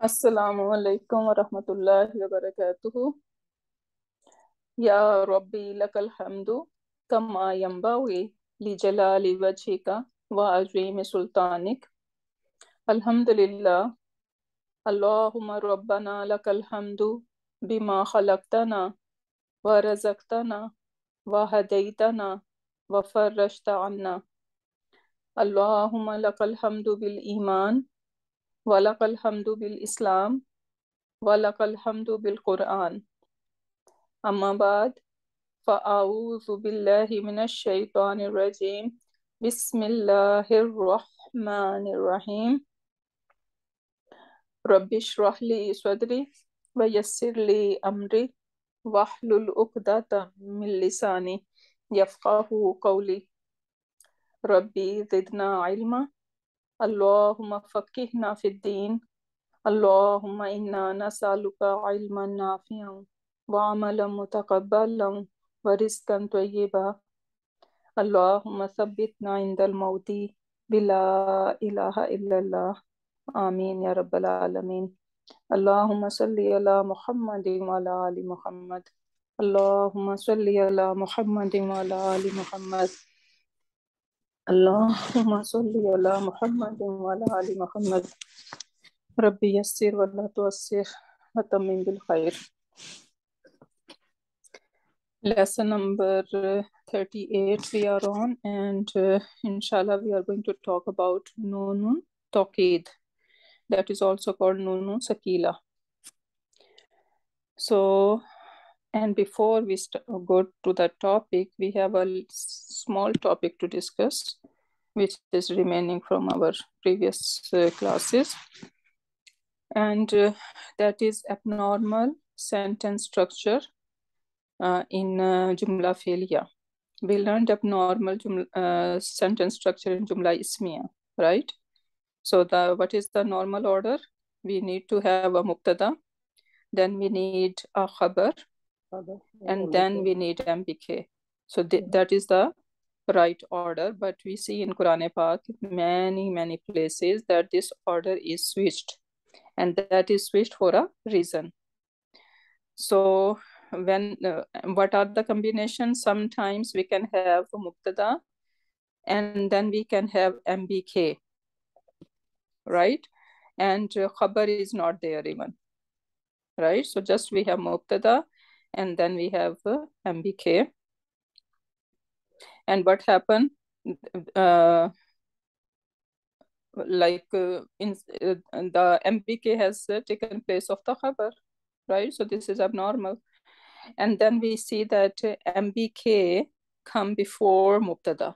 Assalamu alaikum wa rahmatullahi wa barakatuhu. Ya Rabbi lakal hamdu kama yanbaghi li jalali wajhika wa azimi sultanik. Alhamdulillah. Allahumma rabbana lakal hamdu bima khalaqtana wa razaqtana wa hadaytana wa farrajta anna. Allahumma lakal hamdu bil iman wa lakal hamdu bil islam wa lakal hamdu bil Quran. Amma ba'd. فأعوذ بالله من الشيطان الرجيم بسم الله الرحمن الرحيم رب اشرح لي صدري ويسر لي أمري واحلل عقدة من لساني يفقه قولي ربي زدنا علما اللهم فقهنا في الدين اللهم إنا نسألك علما نافعا وعملا متقبلا ورزقا طيبا اللهم ثبتنا عند الموت بلا إله إلا الله آمين يا رب العالمين اللهم صل على محمد وعلى آل محمد اللهم صل على محمد وعلى آل محمد اللهم صل على محمد وعلى آل محمد ربي يسر ولا تعسر وتمم بالخير. Lesson number 38 we are on, and inshallah we are going to talk about Nunun Tawqid, that is also called Nunun Sakila. So, and before we go to the topic, we have a small topic to discuss, which is remaining from our previous classes, and that is abnormal sentence structure in Jumla Fi'liya. We learned abnormal sentence structure in Jumla Ismiya, right? So what is the normal order? We need to have a Mubtada, then we need a Khabar, and then we need MBK. So that is the right order, but we see in Quran Pak many places that this order is switched, and that is switched for a reason. So when what are the combinations? Sometimes we can have Mubtada and then we can have MBK, right? And Khabar is not there even, right? So just we have Mubtada and then we have MBK. And what happened? The MBK has taken place of the Khabar, right? So this is abnormal. And then we see that MBK come before Mubtada,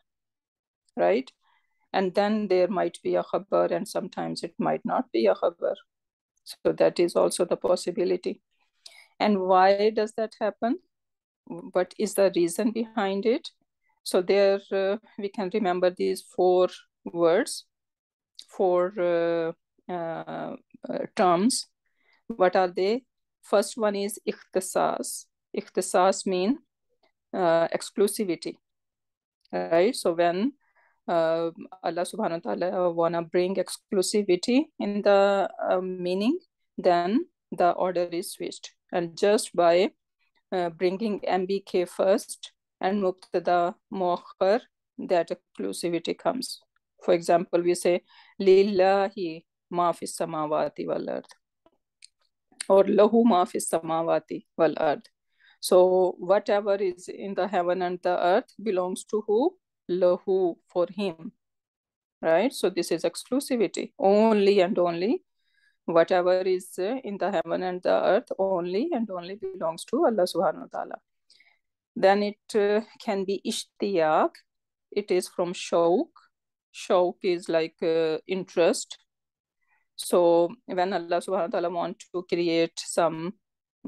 right? And then there might be a Khabar and sometimes it might not be a Khabar. So that is also the possibility. And why does that happen? What is the reason behind it? So there we can remember these four words, four terms. What are they? First one is ikhtisas. Ikhtisas means exclusivity, right? So when Allah subhanahu wa ta'ala wanna bring exclusivity in the meaning, then the order is switched. And just by bringing MBK first and Mubtada Muakhar, that exclusivity comes. For example, we say Lillahi ma fis samawati wal ard, or Lahu ma fis samawati wal ard. So whatever is in the heaven and the earth belongs to who? Lahu, for him, right? So this is exclusivity. Only and only whatever is in the heaven and the earth only and only belongs to Allah subhanahu wa ta'ala. Then it can be ishtiyaq. It is from shawq. Shawq is like interest. So when Allah subhanahu wa ta'ala wants to create some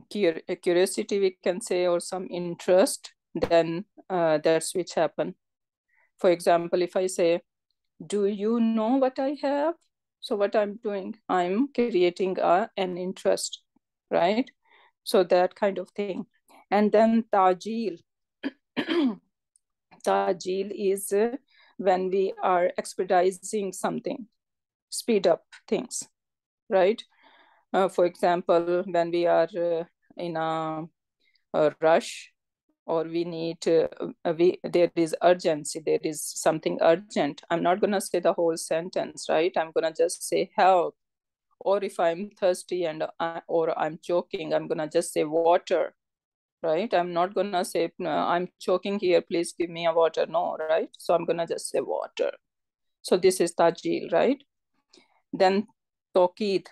curiosity, we can say, or some interest, then that's which happen. For example, if I say, do you know what I have? So what I'm doing, I'm creating an interest, right? So that kind of thing. And then tajil. Tajil is when we are expediting something, speed up things, right? For example, when we are in a rush, or we need there is urgency, there is something urgent, I'm not gonna say the whole sentence, right? I'm gonna just say help. Or if I'm thirsty and or I'm choking, I'm gonna just say water, right? I'm not gonna say I'm choking here, please give me a water. No, right? So I'm gonna just say water. So this is tajil, right? Then tokid.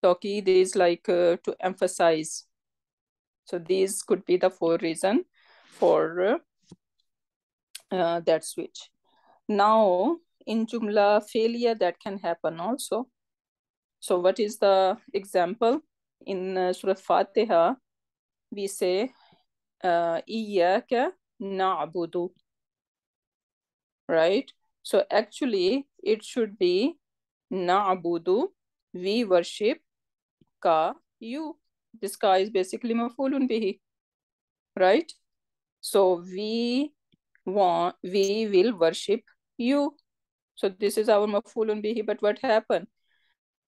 Tokid is like to emphasize. So these could be the 4 reasons for that switch. Now in jumla failure that can happen also. So what is the example? In Surah Fatiha, we say Iyaka na'budu, right? So actually it should be na'budu, we worship, ka, you. This ka is basically maf'ulun bihi, right? So we will worship you. So this is our maf'ulun bihi, but what happened?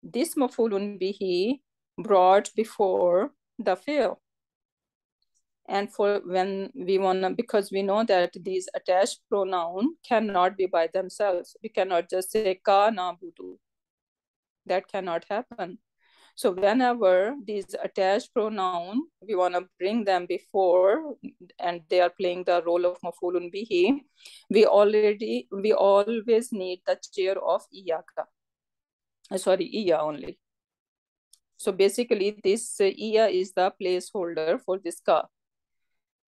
This maf'ulun bihi brought before the fi'l. And for when we want to, because we know that these attached pronoun cannot be by themselves. We cannot just say ka na'budu. That cannot happen. So whenever these attached pronoun, we want to bring them before, and they are playing the role of maf'ulun bihi, we always need the chair of iyaka. Sorry, iya only. So basically this iya is the placeholder for this ka.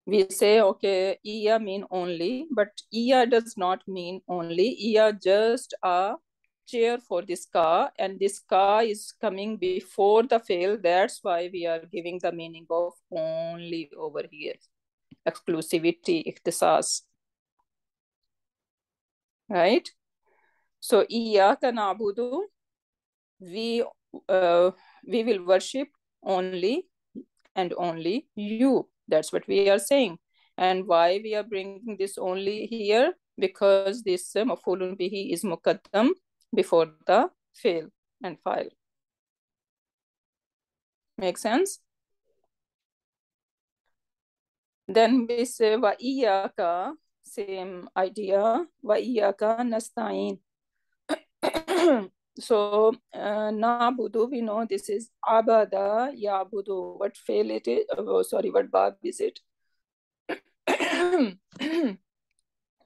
We say, okay, iya mean only, but iya does not mean only. Iya just a chair for this ka, and this ka is coming before the fail. That's why we are giving the meaning of only over here. Exclusivity, ikhtisas. Right? So, iyaka na'budu, we will worship only and only you. That's what we are saying. And why we are bringing this only here? Because this maf'ulun bihi is muqaddam before the fail and file. Make sense? Then we say wa iyaka, same idea, wa iyaka nasta'in. So na'budu, we know this is abada ya'budu. What fail it is? Oh, sorry, what bab is it?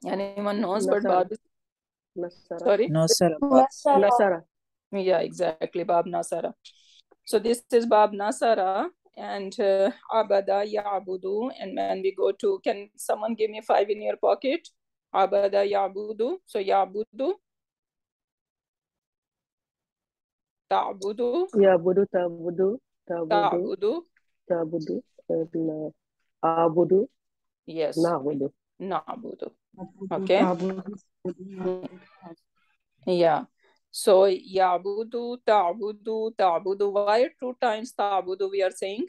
Anyone knows what bab is? Nasara. Sorry? Nasara. Yeah, exactly, bab nasara. So this is bab nasara, and abada ya'budu. And when we go to, can someone give me 5 in your pocket? Abada ya'budu. So ya'budu, ta'budu, Ya'budu, ta'budu, ta'budu, ta'budu. ta'budu, abudu, Yes, na'budu. na'budu. Okay. Yeah. So ya'budu, ta'budu, ta'budu. Why 2 times ta'budu we are saying?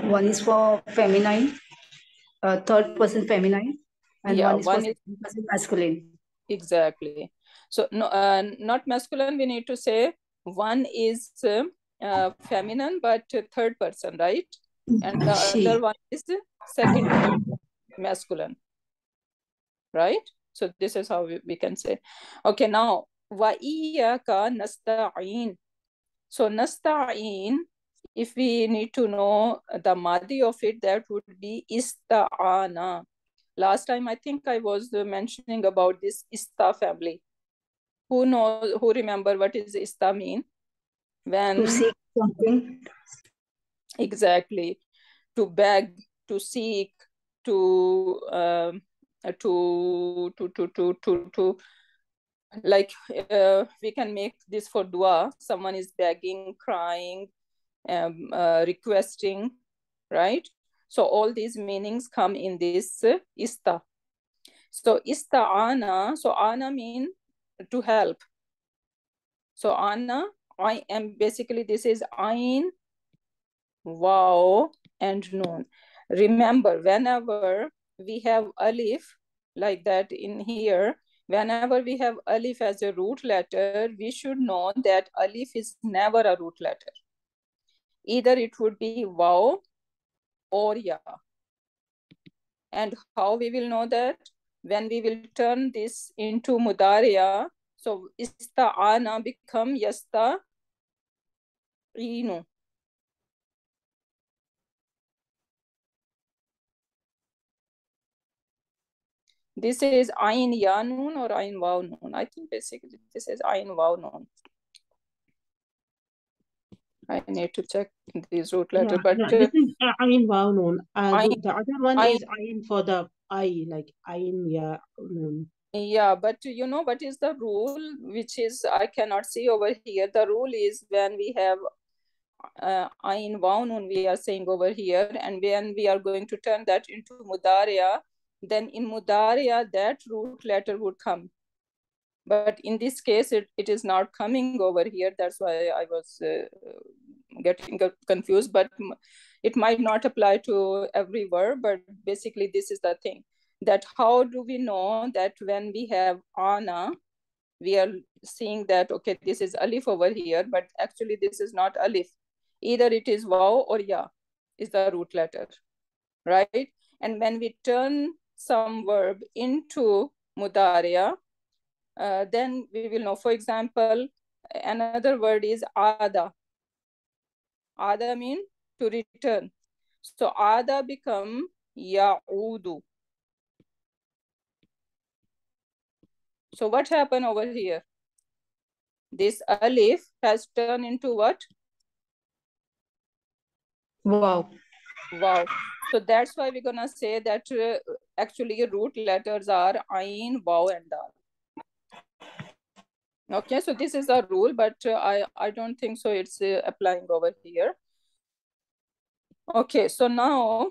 One is for feminine, third person feminine, and Yeah, one is for second person masculine. Exactly. So no, not masculine. We need to say one is feminine, but third person, right? And the She. other one is second masculine, right? So this is how we can say. Okay, now wa iyyaka nasta'in. So nasta'in, if we need to know the madi of it, that would be ista'ana. Last time I think I was mentioning about this ista family. Who remember what is ista mean? When to seek something. Exactly. To beg, to seek, to like we can make this for dua. Someone is begging, crying, requesting, right? So all these meanings come in this ista. So ista'ana, so ana mean to help. So ana, I am basically, this is ain, waw, and noon. Remember, whenever we have alif like that in here, whenever we have alif as a root letter, we should know that alif is never a root letter. Either it would be wow or ya. And how we will know that? When we will turn this into mudariya, so ista'ana become yasta'inu. This is ayn ya noon or ayn waw noon. I think basically this is ayn waw noon. I need to check these root letter, Yeah, but this is ayn waw noon. ayn, The other one ayn, is ayn for the I, like ayn ya noon. yeah, but you know what is the rule, which is I cannot see over here. The rule is when we have ayn waw noon, we are saying over here, and when we are going to turn that into mudariya, then in mudariya that root letter would come. But in this case, it is not coming over here. That's why I was getting confused. But it might not apply to every verb. But basically, this is the thing. That how do we know that when we have ana, we are seeing that, okay, this is alif over here. But actually, this is not alif. Either it is waw or ya is the root letter, right? And when we turn some verb into mudariya, then we will know. For example, another word is ada. Ada means to return. So ada become ya'udu. So what happened over here? This alif has turned into what? Wow. Wow. So that's why we're gonna say that actually root letters are ayn, waw, and dal. Okay, so this is a rule, but I don't think so it's applying over here. Okay, so now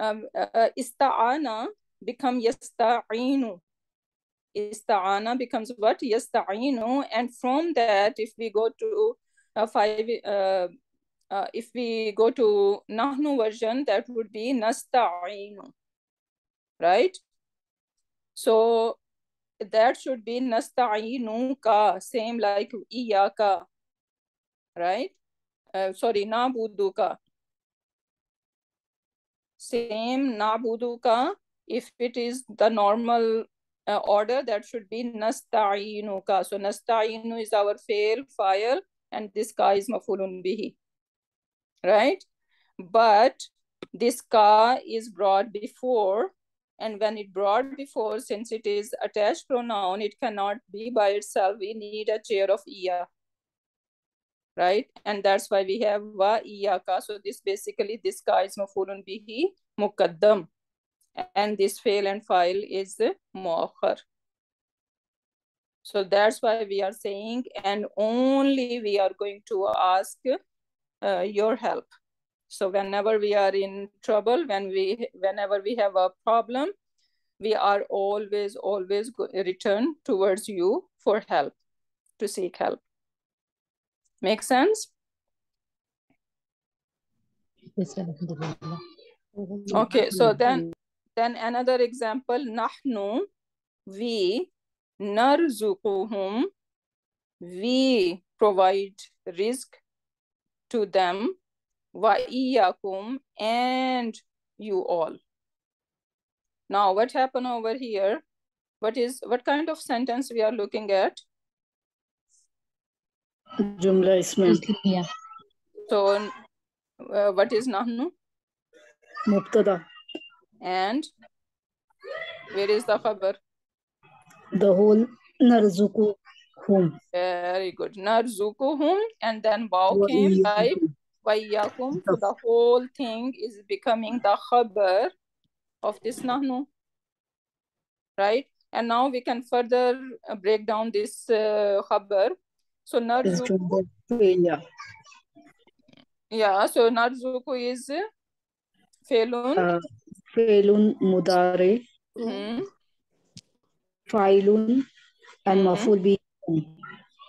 ista'ana become yasta'inu. Ista'ana becomes what? Yasta'inu. And from that, if we go to if we go to Nahnu version, that would be nasta'inu, right? So that should be nasta'inuka, same like iyaka, right? Sorry, na'buduka. Same na'buduka. If it is the normal order, that should be nasta'inuka. So nasta'inu is our fa'il, and this ka is mafulun bihi, right? But this ka is brought before, and when it brought before, since it is attached pronoun, it cannot be by itself. We need a chair of iya, right? And that's why we have wa iyaka. So this basically, this ka is mafulun bihi muqaddam, and this fail and file is muakhar. So that's why we are saying, and only we are going to ask your help. So whenever we are in trouble, whenever we have a problem, we are always return towards you for help, to seek help. Make sense? Okay, so then another example, nahnu, we, narzuquhum, we provide risk to them, wa iyyakum, and you all. Now what happened over here? What kind of sentence we are looking at? Jumla ismiya. So what is nahnu? Mubtada. And where is the khabar? The whole narzuquhum. Very good. Narzuquhum, and then waw came, right? Wa iyyakum. So the whole thing is becoming the khabar of this nahnu, right? And now we can further break down this khabar. So narzuku, yeah, so narzuku is failun. Failun mudari. Failun and maful bi.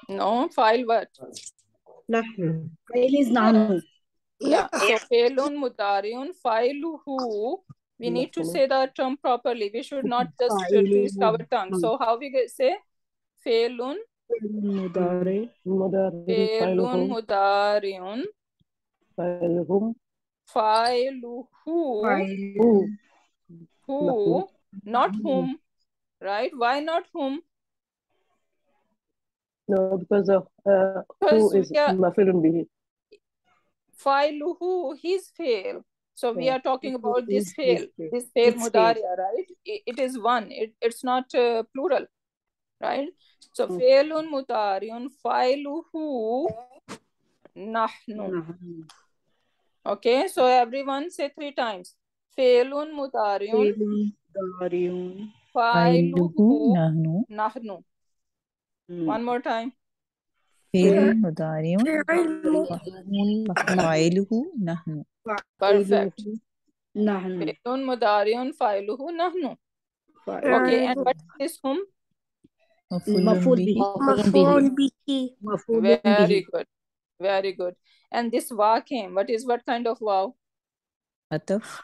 No, file what? Nahnu. Fail is nahnu. Yeah, so failun mudariun, failuhu. We need to say the term properly. We should not just twist our tongue. So how we say? Failun mudari. failun mudariun فعلهم Fa'iluhu. Who, not whom, right? Why not whom? No, because of Because who is maf'ulun bihi. Fa'iluhu, his fail. So we are talking about this fail. This fail Its fail. mudariya, right? It is one. It's not plural, right? So failun mudariun fa'iluhu nahnu. Okay, so everyone say 3 times. Failun mudariun fa'iluhu nahnu. One more time. فعل مضارع فاعله نحن. Perfect. Failun mudariun fa'iluhu nahnu. Okay, and what is this whom? مفعول به. Very good. Very good. And this wa came. What kind of wow? عطف.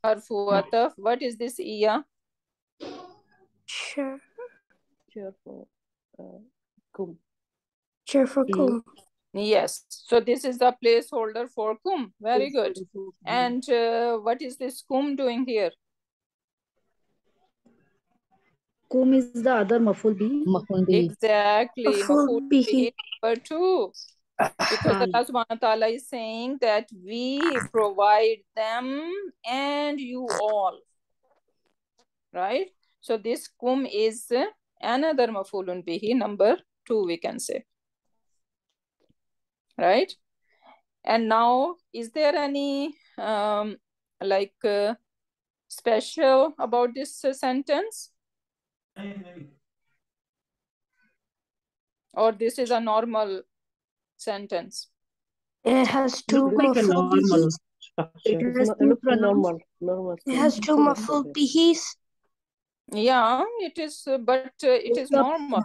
Harfu ataf. What is this iya? Kum. Yes. So this is the placeholder for kum. Very good. And what is this kum doing here? Kum is the other maf'ul bihi. Exactly. Maf'ul bihi number 2. Because Allah subhanahu wa ta'ala is saying that we provide them and you all. Right? So this kum is another maf'ulun bihi, number 2 we can say. Right? And now, is there any special about this sentence? Or this is a normal sentence? It has two maf'ul bihis. It has two maf'ul bihis. Yeah, it is, but it is normal.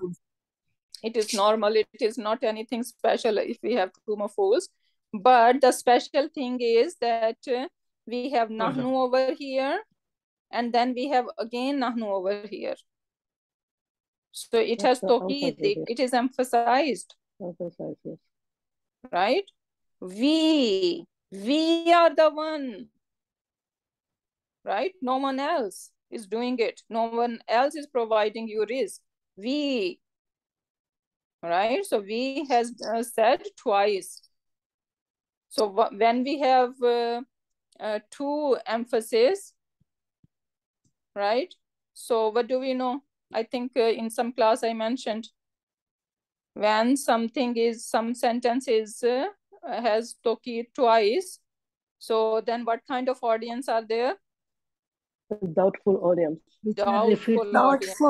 It is normal. It is not anything special if we have two maf'uls. But the special thing is that we have nahnu over here, and then we have again nahnu over here. So it has tawheed. It is emphasized. Yes. Right? We are the one. Right? No one else is doing it. No one else is providing you risk. We. Right? So we has said twice. So when we have two emphasis, right? So what do we know? I think in some class I mentioned when some sentence is has tawkid twice. So then what kind of audience are there? Doubtful audience. Doubtful audience.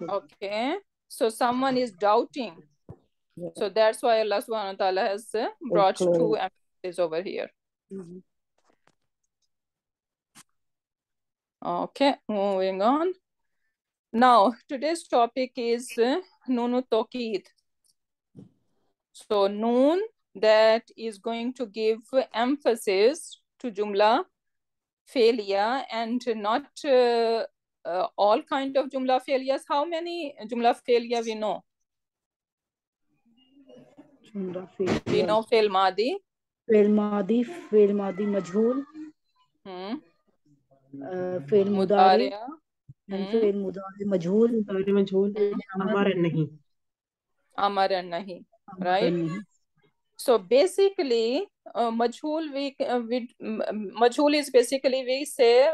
Okay. So someone is doubting. Yeah. So that's why Allah subhanahu wa ta'ala has brought two emphases over here. Okay, moving on. Now, today's topic is Nunu Tawqeed. So, Noon that is going to give emphasis to Jumla Failure and not all kind of Jumla failures. How many Jumla failure we know? We know Fail Madi. Fail Madi Majhool. Fail Mudari. And Fail Mudari Majhool. Amar and Nahi. Amar and Nahi. Right? So basically, Majhool Majhool is basically we say,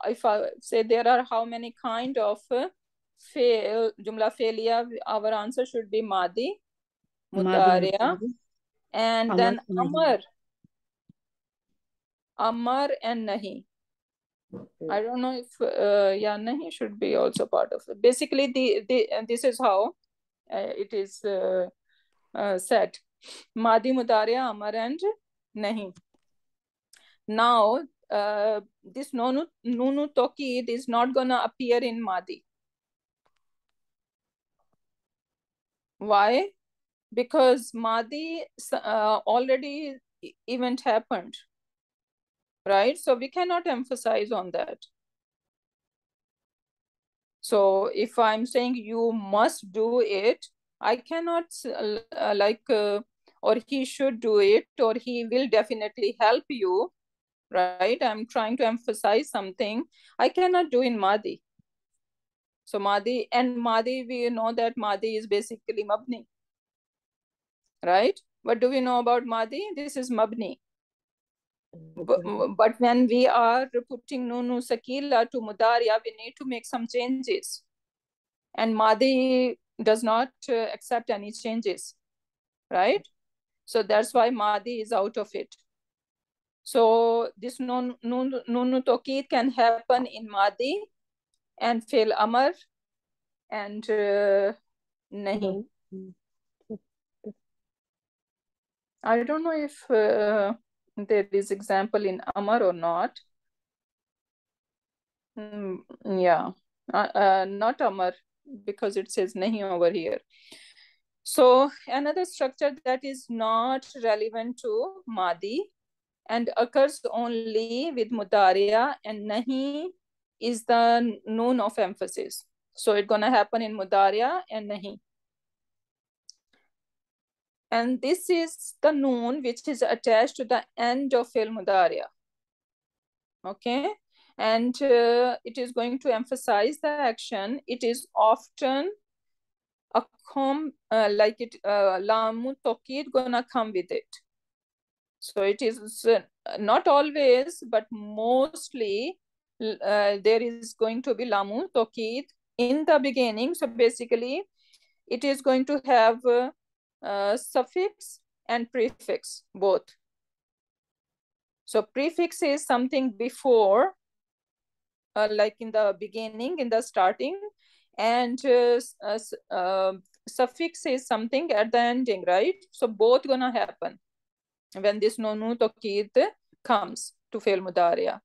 if I say there are how many kind of Jumla failure, our answer should be Madi, Mudariya, and then Amar and Nahi. I don't know if Nahi should be also part of it. Basically, this is how it is said. Madi, Mudariya, Amar and Nahi. Now, this Nunu Tawqeed is not gonna appear in Madi. Why? Because Madi already event happened. Right? So we cannot emphasize on that. So if I'm saying you must do it, I cannot or he should do it, or he will definitely help you, right? I'm trying to emphasize something. I cannot do in Madi. So Madi, and Madi, we know that Madi is basically Mabni, right? What do we know about Madi? This is Mabni. But when we are putting Nunu Sakila to Mudariya, we need to make some changes. And Madi does not accept any changes, right? So that's why Madi is out of it. So this Nunu Tawqid can happen in Madi and Fail Amar and Nahi. I don't know if there is example in Amar or not. Yeah, not Amar, because it says Nahi over here. So another structure that is not relevant to Madi and occurs only with Mudariya and Nahi is the noon of emphasis. So it's gonna happen in Mudariya and Nahi. And this is the noon which is attached to the end of Fi'l Mudariya. Okay, and it is going to emphasize the action. It is often a Lamu Tawqid gonna come with it. So it is not always, but mostly there is going to be Lamu Tawqid in the beginning. So basically, it is going to have suffix and prefix both. So prefix is something before, like in the beginning, in the starting, and suffix is something at the ending, right? So both gonna happen when this Nunu Tawqid comes to Fi'l Mudariya,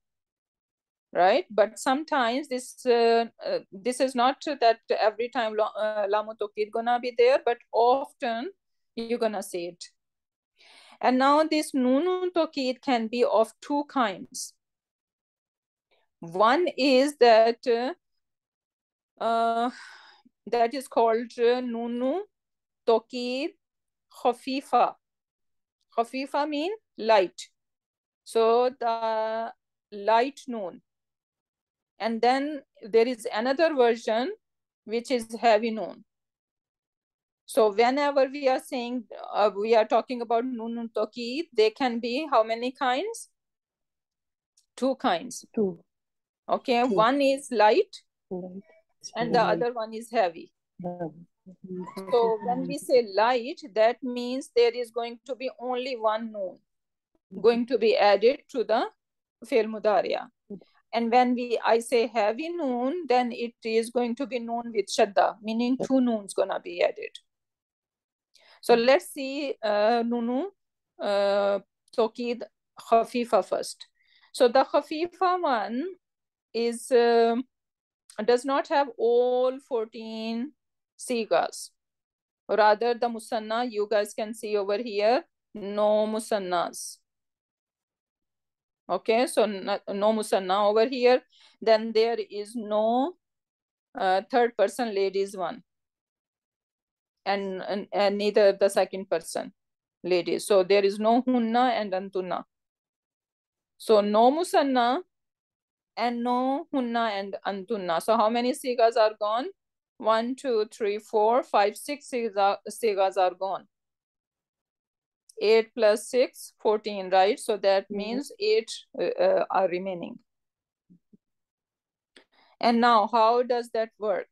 right? But sometimes this is not that every time Lamu Tawqid gonna be there, but often you're gonna see it. And now this Nunu Tawqid can be of two kinds. One is that that is called Nunu Tawqid Khafifa. Khafifa mean light. So the light noon. And then there is another version which is heavy noon. So whenever we are saying, we are talking about Nunun Tawqid, they can be how many kinds? Two kinds. Two. Okay, Two. one is light and the Light. other one is heavy. So when we say light, that means there is going to be only one noon going to be added to the Fi'l Mudariya. And when I say heavy noon, then it is going to be noon with shadda, meaning two noons gonna be added. So let's see Nunu Tawqid Khafifa first. So the Khafifa one is does not have all 14 sigas. Rather, the Musanna, you guys can see over here, no Musannas. Okay, so no Musanna over here. Then there is no third person ladies one. And neither the second person ladies. So there is no Hunna and Antunna. So no Musanna and no Hunna and Antunna. So how many sigas are gone? 1, 2, 3, 4, 5, 6 sigas are gone. 8 plus 6, 14, right? So that means 8 are remaining. And now how does that work?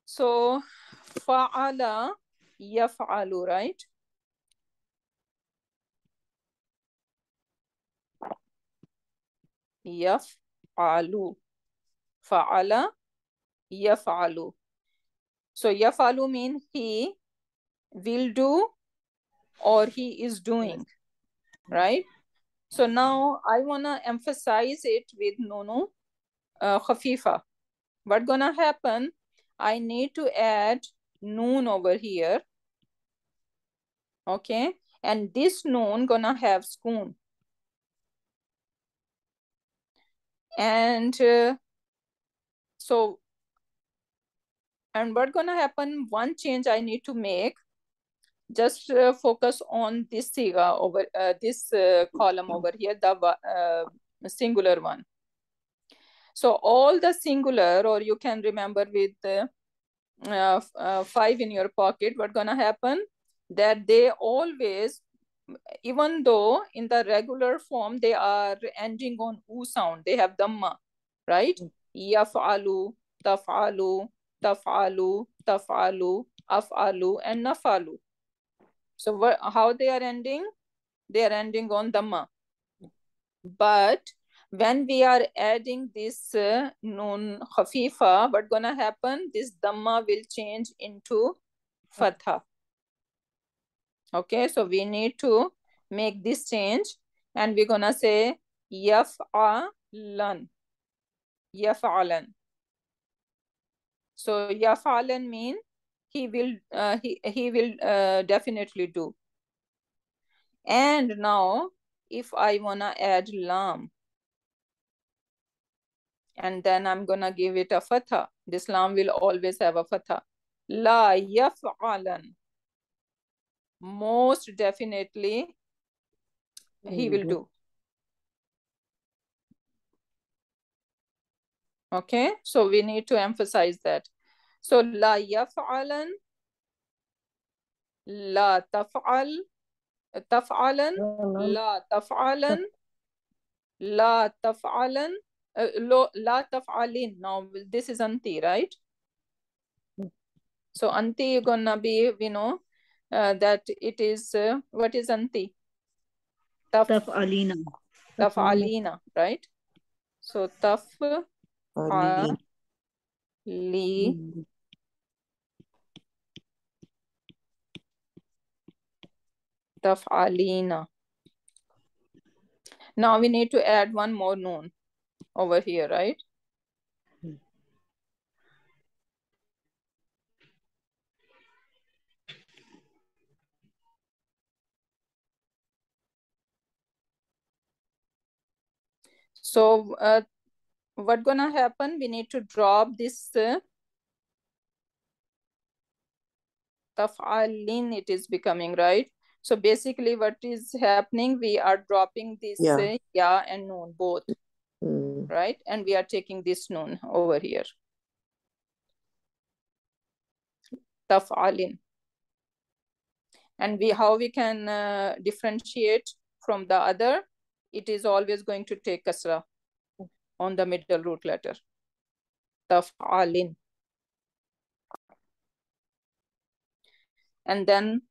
So fa'ala yaf'alu, right? Yaf'alu. Fa'ala yaf'alu. So yaf'alu means he will do or he is doing, right? So now I want to emphasize it with Nunu Khafifa. What's gonna happen? I need to add noon over here. Okay, and this noon gonna have spoon. And and what's gonna happen? One change I need to make. just focus on this siga over this column over here, the singular one. So all the singular, or you can remember with 5 in your pocket, what's gonna happen? That they always, even though in the regular form they are ending on u sound, they have dhamma, right? Yaf'alu, taf'alu, taf'alu, taf'alu, af'alu, and naf'alu. So how they are ending? They are ending on dhamma. But when we are adding this noon khafifa, what's gonna happen? This dhamma will change into fatha. Okay, so we need to make this change, and we're gonna say yaf'alan. Yaf'alan. So yaf'alan mean he will definitely do. And now if I wanna add lam, and then I'm gonna give it a fatha, this lam will always have a fatha. La yaf'alan. Most definitely he will do. Okay, so we need to emphasize that. So la yaf'alan, la taf'al, taf'alan, la taf'alan, la taf'alan, la taf'alin. Now this is anti, right? So anti gonna be, we know that it is, what is anti? Taf'alina. Taf'alina, right? So taf'ali, taf'alina. Now we need to add one more noon over here, right? So what's gonna happen? We need to drop this taf'alin, it is becoming, right? So basically what is happening, we are dropping this ya and noon both, right? And we are taking this noon over here. Taf'alin. And how we can differentiate from the other? It is always going to take kasra on the middle root letter. Taf'alin. And then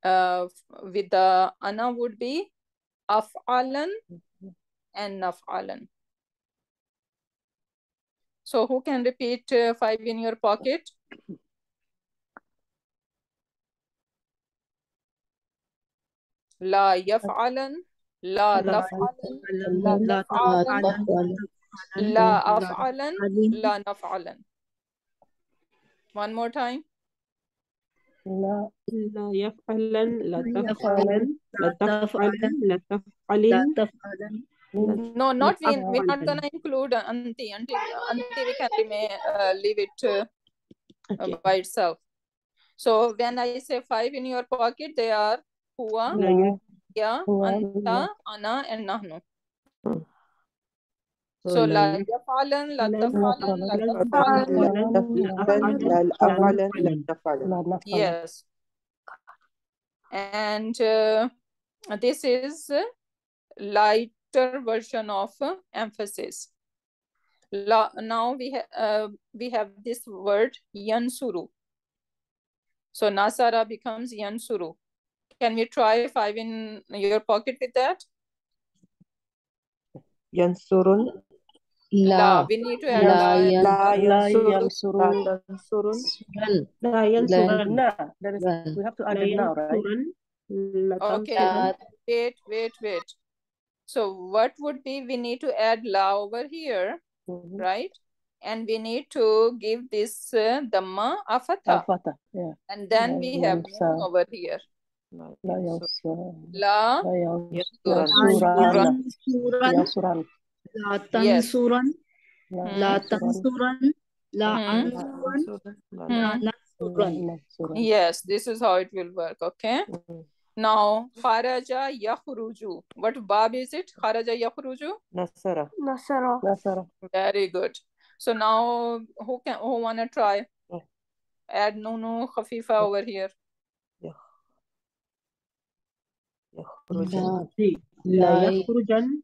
with the ana would be af'alan and naf'alan. So who can repeat 5 in your pocket? La yaf'alan, la taf'alan, la taf'alan, la af'alan, la naf'alan. One more time. لا يفعلن لا تفعلن لا تفعلن لا تفعلن. No, not we're not gonna include anti. Anti we can leave it by itself. So when I say 5 in your pocket, they are huwa, ya, anta, ana, and nahnu. So la yaf'alan, la taf'alan, la taf'alan. Yes. And this is lighter version of emphasis. Now we have this word yansuru. So nasara becomes yansuru. Can we try 5 in your pocket with that? Yansurun. La. We need to add la. Yansurun. We have to add it now, right? Okay. Wait. So what would be? We need to add la over here, right? And we need to give this dhamma a fatha. Yeah. And then we have noon over here. La Yansuran. La tansuran. La tansuran. La ansuran. La Yes, this is how it will work. Okay. Now, kharaja yakhruju. What bab is it? Kharaja yakhruju? Nasara. Nasara. Very good. So now, who wanna try? Add nunu khafifa over here. لا يخرجن.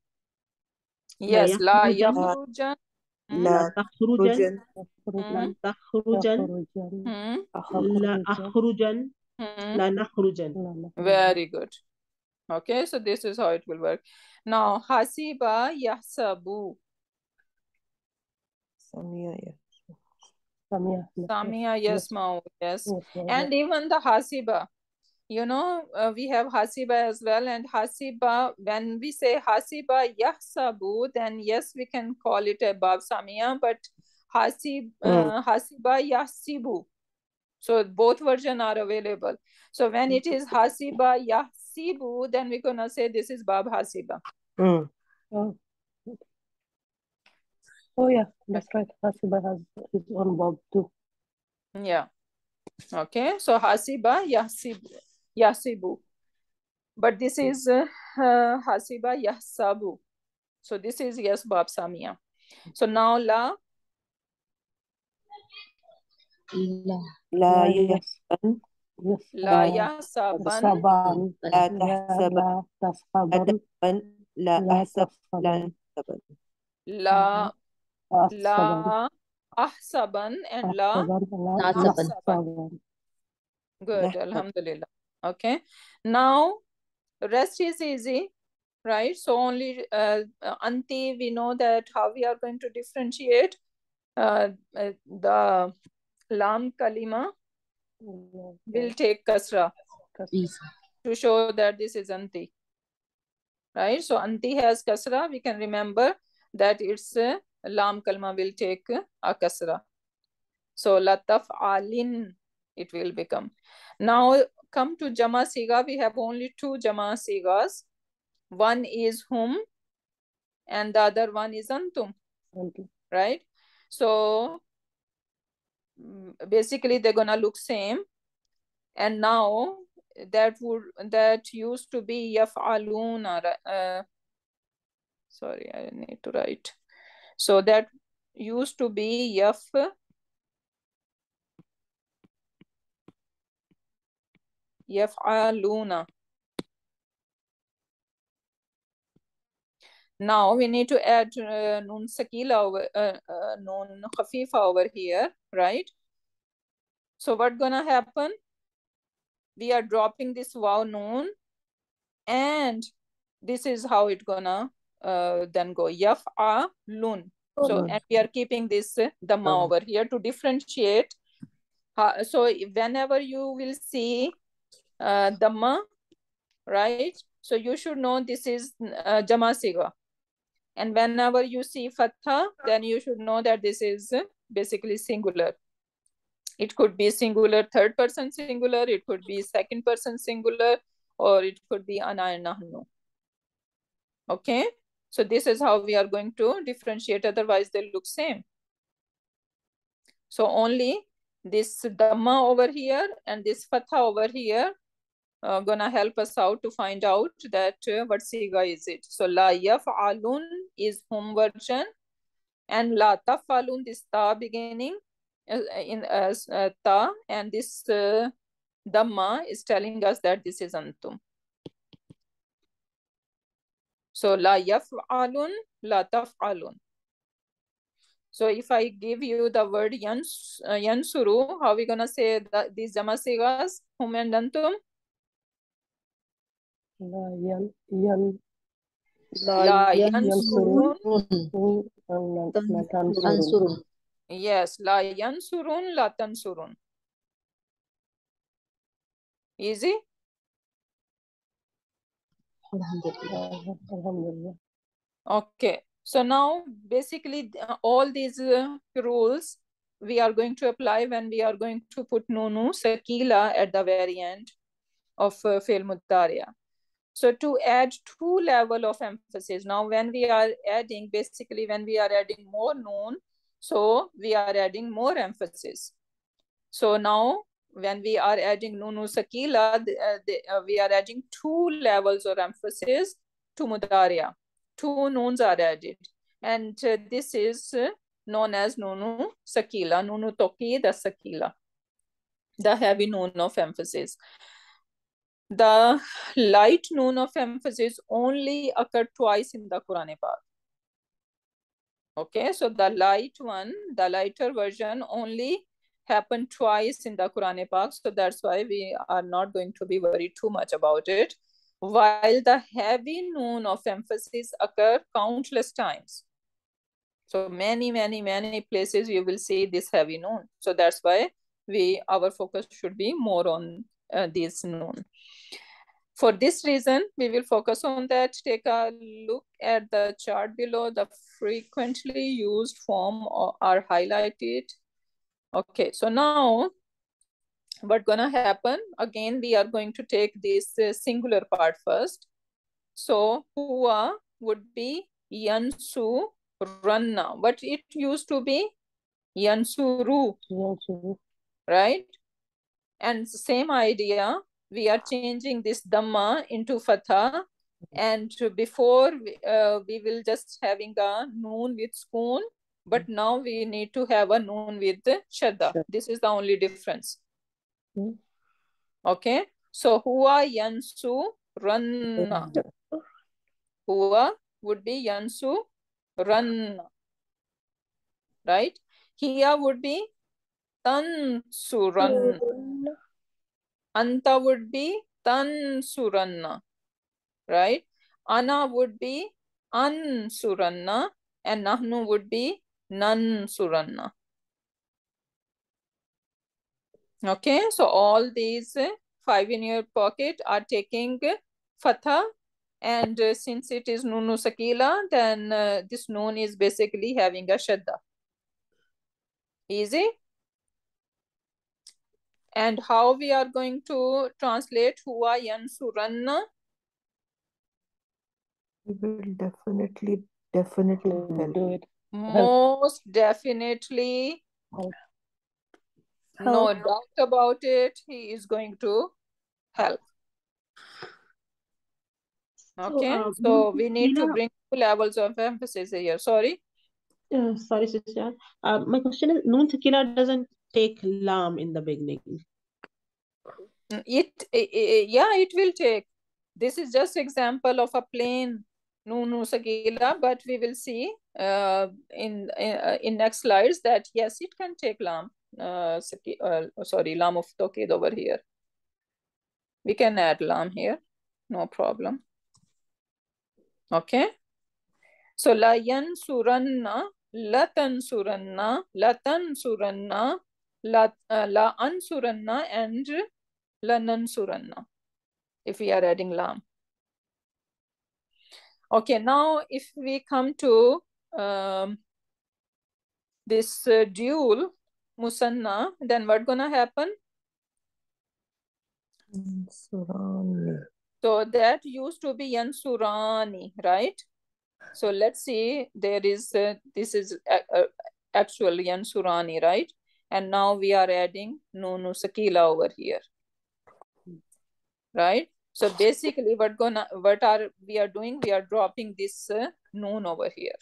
Yes, la yakhrujan. لا تخرجن. لا تخرجن. لا أخرجن. لا نخرجن. Very good. Okay, so this is how it will work. Now, hasiba yahsabu. Samia yasma'u. Yes. And even the hasiba, you know, we have hasiba as well. And hasiba, when we say hasiba yahsabu, then yes, we can call it a bab samia, but hasiba yahsibu. So both versions are available. So when it is hasiba yahsibu, then we're gonna say this is bab hasiba. Oh yeah, that's right. Hasiba has its own bab too. Yeah. Okay. So hasiba yahsibu. But this is hasiba yahsabu. So this is yes bab samia. So now la. La yahsaban. La yahsaban. La ahsaban. La ahsaban and la nasaban. Good, alhamdulillah. Okay. Now, rest is easy, right? So only anti, we know that how we are going to differentiate the lam kalima will take kasra to show that this is anti, right? So anti has kasra, we can remember that it's lam kalma will take a kasra. So lataf alin it will become. Now come to jama siga. We have only two jama sigas. One is hum and the other one is antum, right? So basically they're gonna look same. And now that used to be yaf'aluna. Sorry, I need to write. So that used to be yaf'aluna. Now we need to add nun sakila over nun khafifa over here, right? So what's gonna happen? We are dropping this waw noon, and this is how it's gonna then go yaf'alun. So and we are keeping this dhamma over here to differentiate. So whenever you will see dhamma, right? So you should know this is jama siga. And whenever you see fatha, then you should know that this is basically singular. It could be singular third person singular, it could be second person singular, or it could be ana and nahnu. Okay, so this is how we are going to differentiate, otherwise they look same. So only this dhamma over here and this fatha over here gonna help us out to find out that what siga is it. So la yaf'alun is hum version, and la taf'alun, this ta beginning in as ta, and this dhamma is telling us that this is antum. So la yaf'alun, la taf'alun. So if I give you the word yansuru, how are we gonna say that these jama sigas, hum and antum? La yansurun. Yes, la yansurun, la tansurun. Easy? Okay. So now basically all these rules we are going to apply when we are going to put nunu sakila at the very end of fi'l mudariya. So to add two level of emphasis, now when we are adding, basically when we are adding more noon, so we are adding more emphasis. So now when we are adding nunu sakila, we are adding 2 levels of emphasis to mudariya. 2 noons are added, and this is known as nunu sakila, nunu tawkid sakila, the heavy noon of emphasis. The light noon of emphasis only occur twice in the Quran Pak. Okay, so the light one, the lighter version only happened twice in the Quran Pak. So that's why we are not going to be worried too much about it. While the heavy noon of emphasis occur countless times. So many places you will see this heavy noon. So that's why our focus should be more on this noon. For this reason, we will focus on that. Take a look at the chart below. The frequently used form are highlighted. Okay, so now what's gonna happen? Again, we are going to take this singular part first. So huwa would be yansu ranna. But it used to be yansuru, right? And same idea, we are changing this dhamma into fatha, and before we will just having a noon with spoon, but now we need to have a noon with shadda. This is the only difference. Okay, so huwa yansu ranna. Huwa would be yansu ranna, right? Hiya would be tansuranna. Anta would be tansuranna, right? Ana would be ansuranna, and nahnu would be nansuranna. Okay, so all these 5 in your pocket are taking fatha, and since it is nunu sakila, then this noon is basically having a shadda. Easy? And how we are going to translate huwa yansuranna? We will definitely help. Do it. Most definitely. No doubt about it. He is going to help. Okay. So we need to bring 2 levels of emphasis here. Sorry. Sorry, sister. My question is, Noon Thakila doesn't take lam in the beginning. It will take. This is just example of a plain nunu sakila, but we will see in next slides that yes, it can take lam. Lam of tawkid over here. We can add lam here, no problem. Okay. So la yansuranna, la tansuranna, la tansuranna, la ansuranna, and la nansuranna, if we are adding lam. Okay, now if we come to this dual musanna, then what's gonna happen? Yansurani. So that used to be yansurani, right? So let's see, there is this is actual yansurani, right? And now we are adding nunu sakila over here, right? So basically what we are doing, we are dropping this noon over here,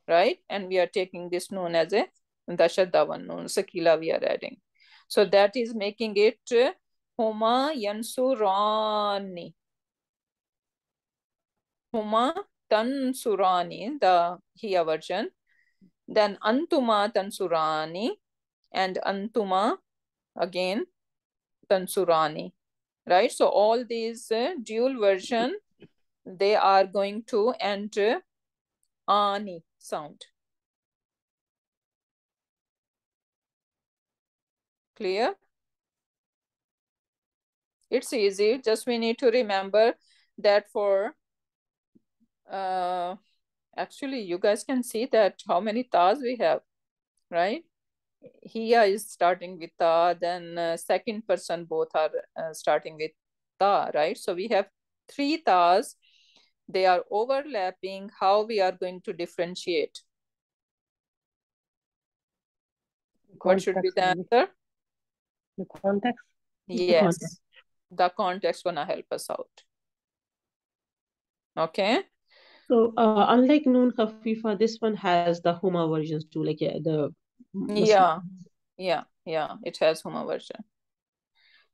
right? And we are taking this noon as a dashadda one noon sakila we are adding. So that is making it huma yansurani. Huma tansurani, the Hiya version. Then antuma tansurani, and antuma again tansurani, right? So all these dual version, they are going to enter ani sound. Clear? It's easy. Just we need to remember that for actually you guys can see that how many tas we have, right? Hiya is starting with ta, then second person both are starting with ta, right? So we have 3 tas. They are overlapping. How we are going to differentiate? What should be the answer? The context. Yes, the context gonna help us out. Okay. So unlike Noon Khafifa, this one has the Huma versions too, like the Yeah, it has Huma version.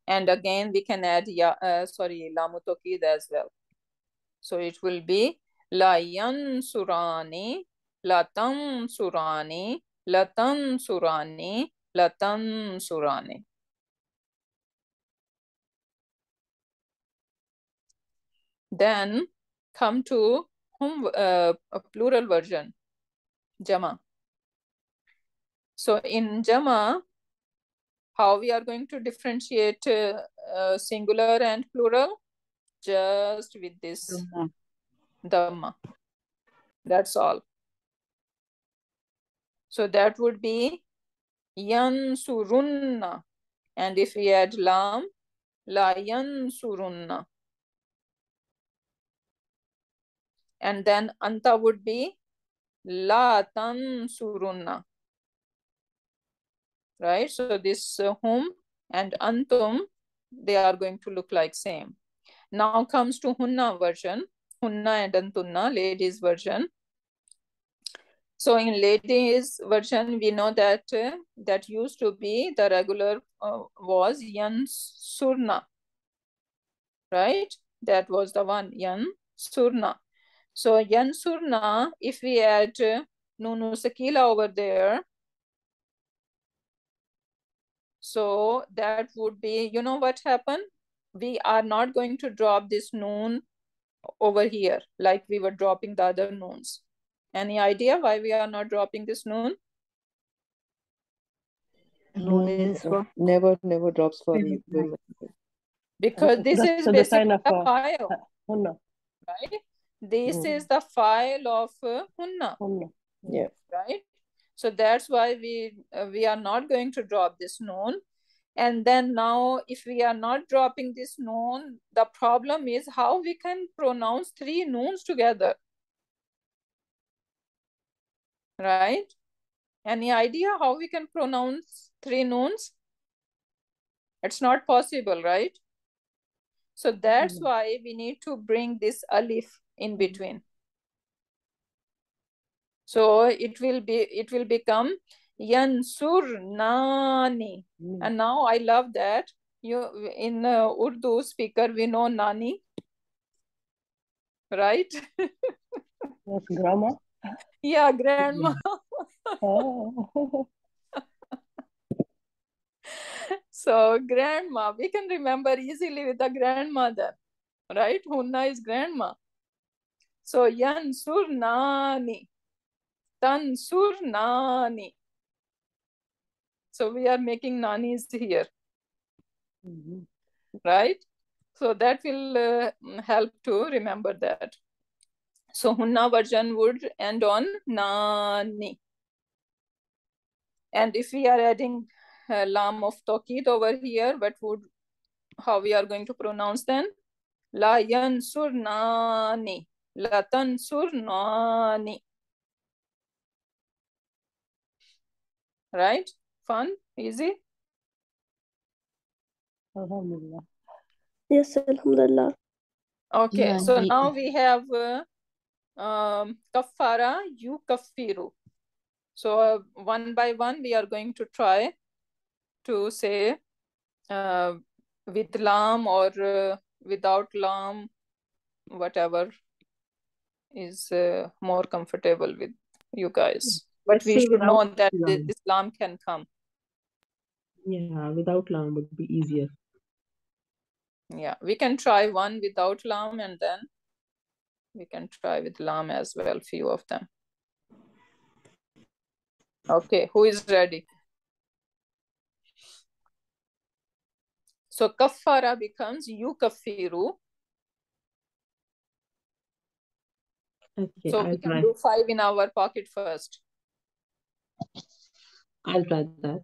And again, we can add Lamu Tawkid as well. So it will be La yansurani, La tansurani, La tansurani, La tansurani. Then come to a plural version, Jama. So in Jama, how we are going to differentiate singular and plural? Just with this Dhamma. That's all. So that would be Yansurunna. And if we add Lam, La Yansurunna. And then Anta would be La Tansurunna. Right? So this Hum and Antum, they are going to look like same. Now comes to Hunna version. Hunna and Antunna, ladies version. So in ladies version, we know that that used to be the regular was Yansurna. Right? That was the one, Yansurna. So Yansurna, if we add Nunu Sakila over there, so that would be, you know what happened? We are not going to drop this noon over here like we were dropping the other noons. Any idea why we are not dropping this noon? Noon never drops for women. Because this is basically the file. Hunna. Right? This is the file of Hunna. Yeah. Right? So that's why we are not going to drop this noon. And then now, if we are not dropping this noon, the problem is how we can pronounce three noons together. Right? Any idea how we can pronounce three noons? It's not possible, right? So that's why we need to bring this alif in between. So it will become Yansurnani. And now I love that in Urdu speaker we know Nani, right? That's grandma. Yeah, grandma. Oh. So grandma, we can remember easily with the grandmother, right? Hunna is grandma. So Yansurnani, Tansurnani. So we are making nanis here, right? So that will help to remember that. So Hunna version would end on Nani. And if we are adding Lam of Tawkid over here, how we are going to pronounce then? La Yansurnani, La Tansurnani. Right? Fun? Easy? Alhamdulillah. Yes, Alhamdulillah. Okay, Yeah, so now we have Kaffara, Yukaffiru. So one by one, we are going to try to say with Lam or without Lam, whatever is more comfortable with you guys. But we should know that this Lam can come. Yeah, without Lam would be easier. Yeah, we can try one without Lam and then we can try with Lam as well, few of them. Okay, who is ready? So Kaffara becomes Yukaffiru. Okay, So we can do 5 in our pocket first. I'll try that.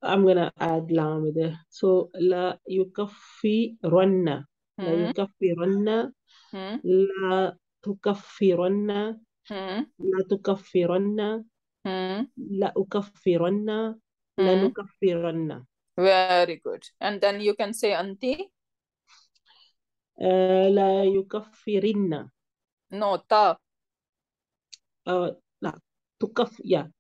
I'm gonna add Lam with it. So La Yukaffiranna. La Yukaffiranna. La Tukaffiranna. La Tukaffiranna. La Ukaffiranna. لنكفرن. Very good. And then you can say anti. لا يكفرن. No, ta. لا تكفرن.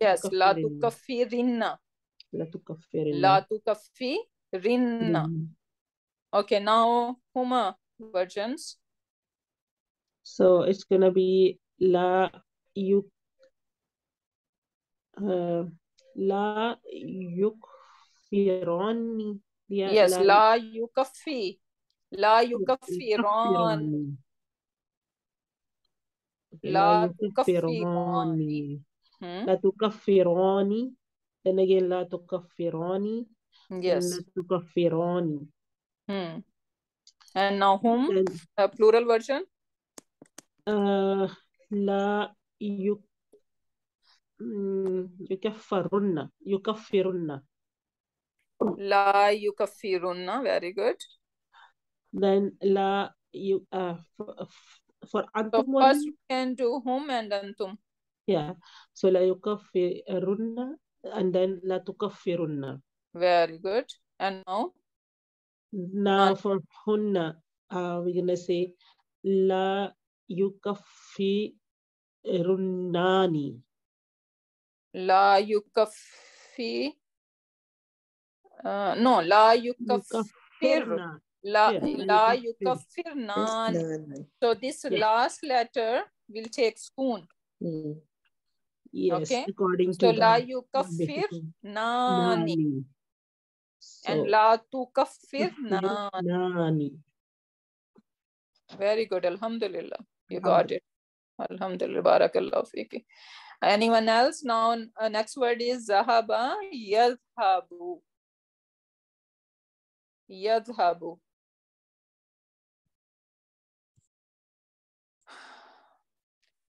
Yes, la tukaffirinna. لا تكفرن. La tukaffirinna. Okay, now huma versions. So it's gonna be لا يكفران. Yes, la yukaffi. La yukaffiran. La tukaffirani. لا تكفراني. Then again لا تكفراني. Yes. لا تكفراني. And now whom? Then, Plural version. لا يكفرن. La yukaffirunna. Very good. Then لا for So antum first we can do whom and antum. yeah. So لا يكفرن and then لا تكفرن. Very good. And now? Now for hunna, we're gonna say la yukaffirunani. La yukaffi. No, la yukaffir. La yukaffirnani. So this last letter will take spoon. Yes, okay. According so to la the yukaffirnani. And la tukaffirnani. nani. Very good. Alhamdulillah. You got it. Alhamdulillah. Barakallahu fiki. Anyone else? Now, next word is zahaba yadhabu. Yadhabu.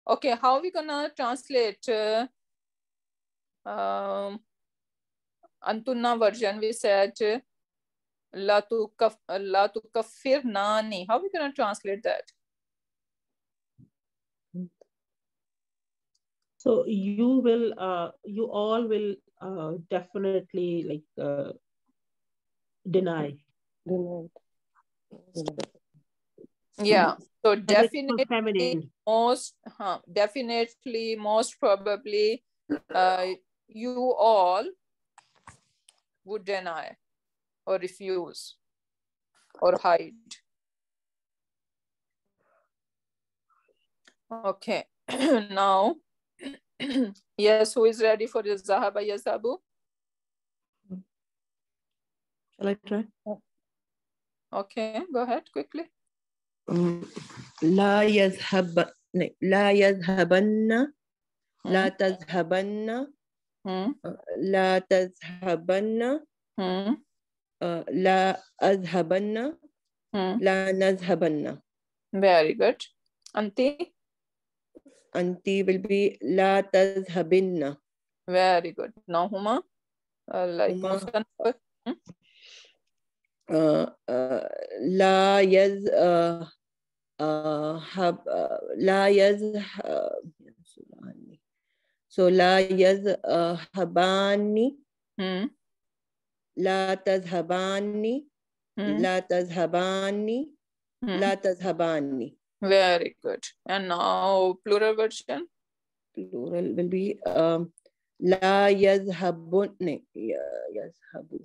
Okay, how are we gonna translate Antunna version? We said la tukaffirnani. How are we gonna translate that? So you all will definitely like deny. Yeah. So definitely most probably you all would deny or refuse or hide. Okay. Now, yes, who is ready for the Zahaba Yazabu? Shall I try? Okay, go ahead quickly. لا يذهبن لا تذهبن لا تذهبن لا أذهبن لا نذهبن. Very good. Anti? Anti will be لا تذهبن. Very good. Now Huma? Like لا يذهب لا يذهب. So لا يذهبان لا تذهبان لا تذهبان لا تذهبان. Very good. And now plural version? Plural will be لا يذهبن يذهب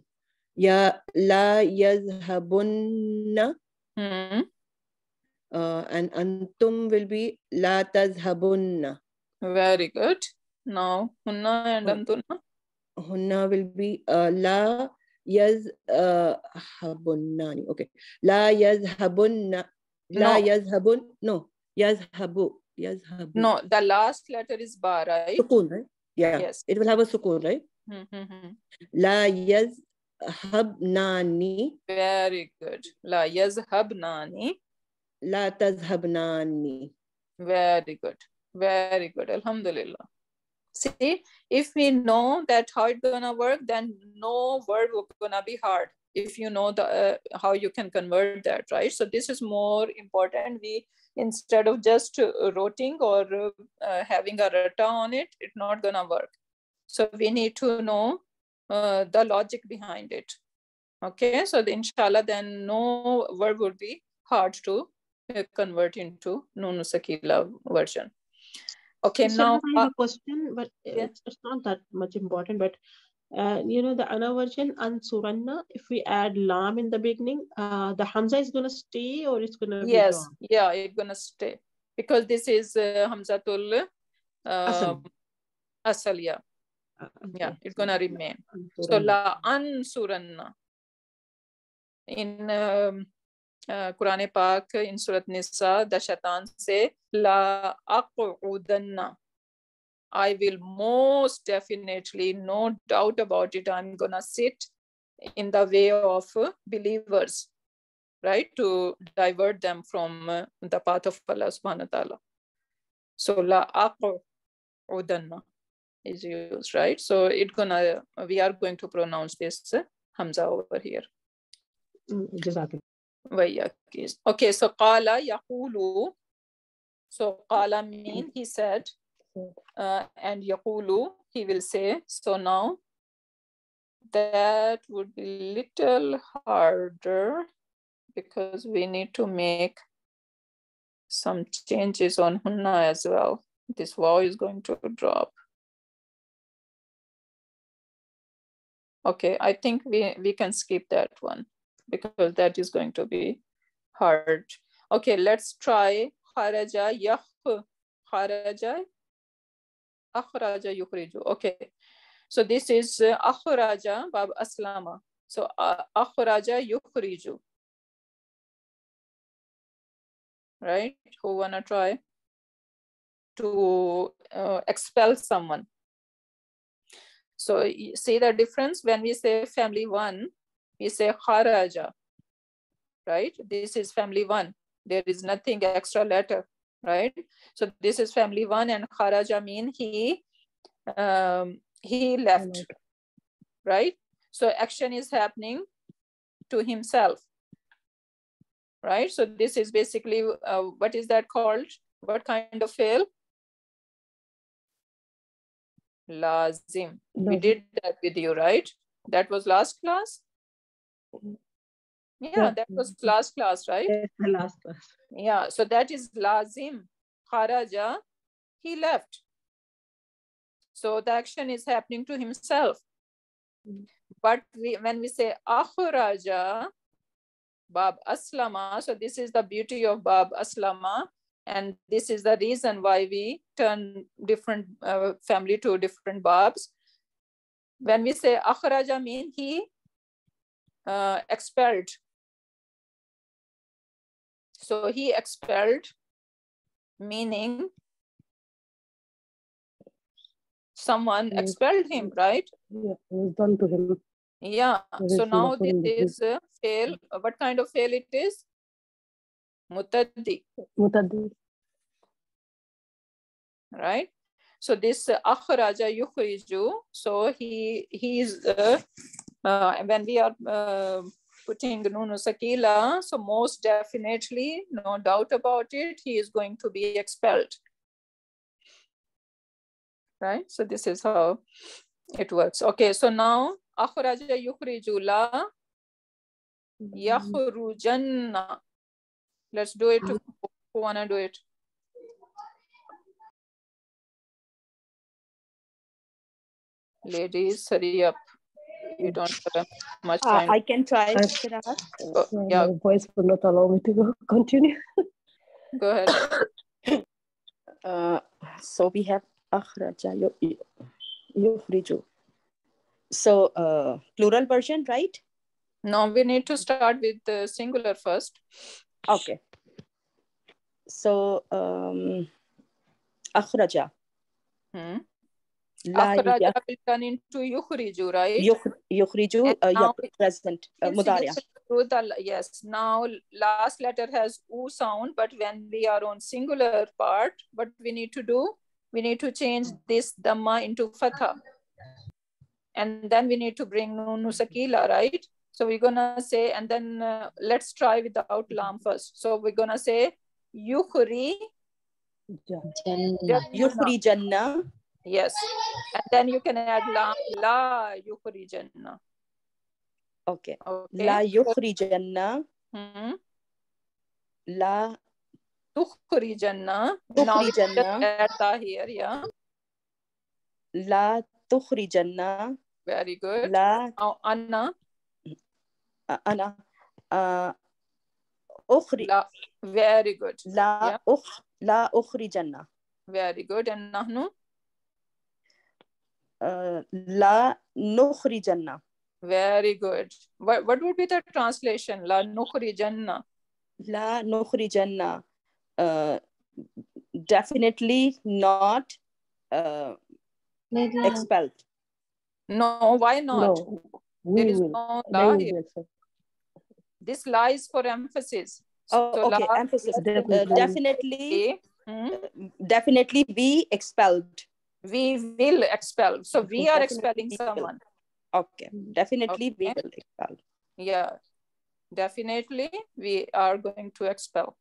يا لا يذهبن and antum will be لا تذهبن. Very good. Now hunna and antunna? Hunna will be لا يذهبن. Okay. لا يذهبن لا يذهبن. No. يذهب. No, the last letter is ba, right? Sukun, right? Yeah. Yes. It will have a sukun, right? لا يذهبناني. Very good. لا يذهبناني. لا تذهبناني. Very good. Very good. Alhamdulillah. See, if we know that how it's gonna work, then no word will gonna be hard. If you know the how you can convert that, right? So this is more important. We instead of just rotting or having a rata on it, it's not gonna work. So we need to know the logic behind it. Okay, so inshallah, then no verb would be hard to convert into Nun Sakila version. Okay, now I have a question, but yeah. it's not that much important. But you know, the Ana version, Ansuranna, if we add lam in the beginning, the Hamza is gonna stay or it's gonna be Yes, drawn? yeah, it's gonna stay because this is Hamzatul Asal, yeah. Okay. Yeah, it's gonna remain. So Ansuranna. la ansuranna. In Quran Pak, in Surat Nisa, the shaitan say, la aqudanna. I will most definitely, no doubt about it, I'm gonna sit in the way of believers, right? To divert them from the path of Allah subhanahu wa ta'ala. So la aqudanna is used, right? So we are going to pronounce this Hamza over here. Okay, so qala yaqulu. So qala mean he said, and yaqulu he will say. So now that would be little harder because we need to make some changes on hunna as well. This waw is going to drop. Okay, I think we can skip that one because that is going to be hard. Okay, let's try kharaja kharaja akhraja yukhriju. Okay, so this is akhraja bab aslama. So akhraja yukhriju. Right? Who wanna try to expel someone? So you see the difference when we say family one, we say kharaja, right? This is family one. There is nothing extra letter, right? So this is family one, and kharaja mean he left, right? So action is happening to himself, right? So this is basically what is that called? What kind of fail? Lazim. We did that with you, right? That was last class. Yeah, that was last class, right? The last class. Yeah, so that is lazim. Kharaja, he left. So the action is happening to himself. But when we say akhraja, bab aslama, so this is the beauty of bab aslama, and this is the reason why we turn different family to different babs. When we say akhraja, mean he expelled. So he expelled, meaning someone expelled him, right? Yeah, it was done to him. Yeah, so now this is a fail. What kind of fail it is? Mutaddi. Mutaddi. Right? So this akhraja yukhriju, so he is, when we are putting Nunu Sakila, so most definitely, no doubt about it, he is going to be expelled. Right? So this is how it works. Okay, so now akhraja yukhriju la yakhrujanna. Let's do it. Who wanna do it? Ladies, hurry up. You don't have much time. I can try. Yeah. My voice will not allow me to continue. Go ahead. So we have akhraja yukhriju. So plural version, right? No, we need to start with the singular first. Okay. So akhraja. Akhraja will turn into yukhriju, right? Yukhriju, present, mudari'. Yes, now last letter has u sound, but when we are on singular part, what we need to do? We need to change this dhamma into fatha. And then we need to bring nunu sakila, right? So we're gonna say, and then let's try without lam first. So we're gonna say yukhri yukhrijanna. Yes. And then you can add la yukhrijanna. Okay. Okay. La yukhrijanna. La tukhrijanna. Now we tukhrijanna. just add ta here, yeah. La tukhrijanna. Very good. La Now anna. ana ukhri. La. Very good. La Yeah. la ukhrijanna. Very good. And nahnu? La nukhrijanna. Very good. What would be the translation? La nukhrijanna. La nukhrijanna. Definitely not expelled. No, why not? No, There we is will. no They la will here. be accepted. This la is for emphasis. Oh, So okay. la Emphasis. Definitely. Definitely be expelled. we will expel. So we are expelling Definitely will. someone. Okay. Definitely we Okay. will expel. Yeah, definitely we are going to expel.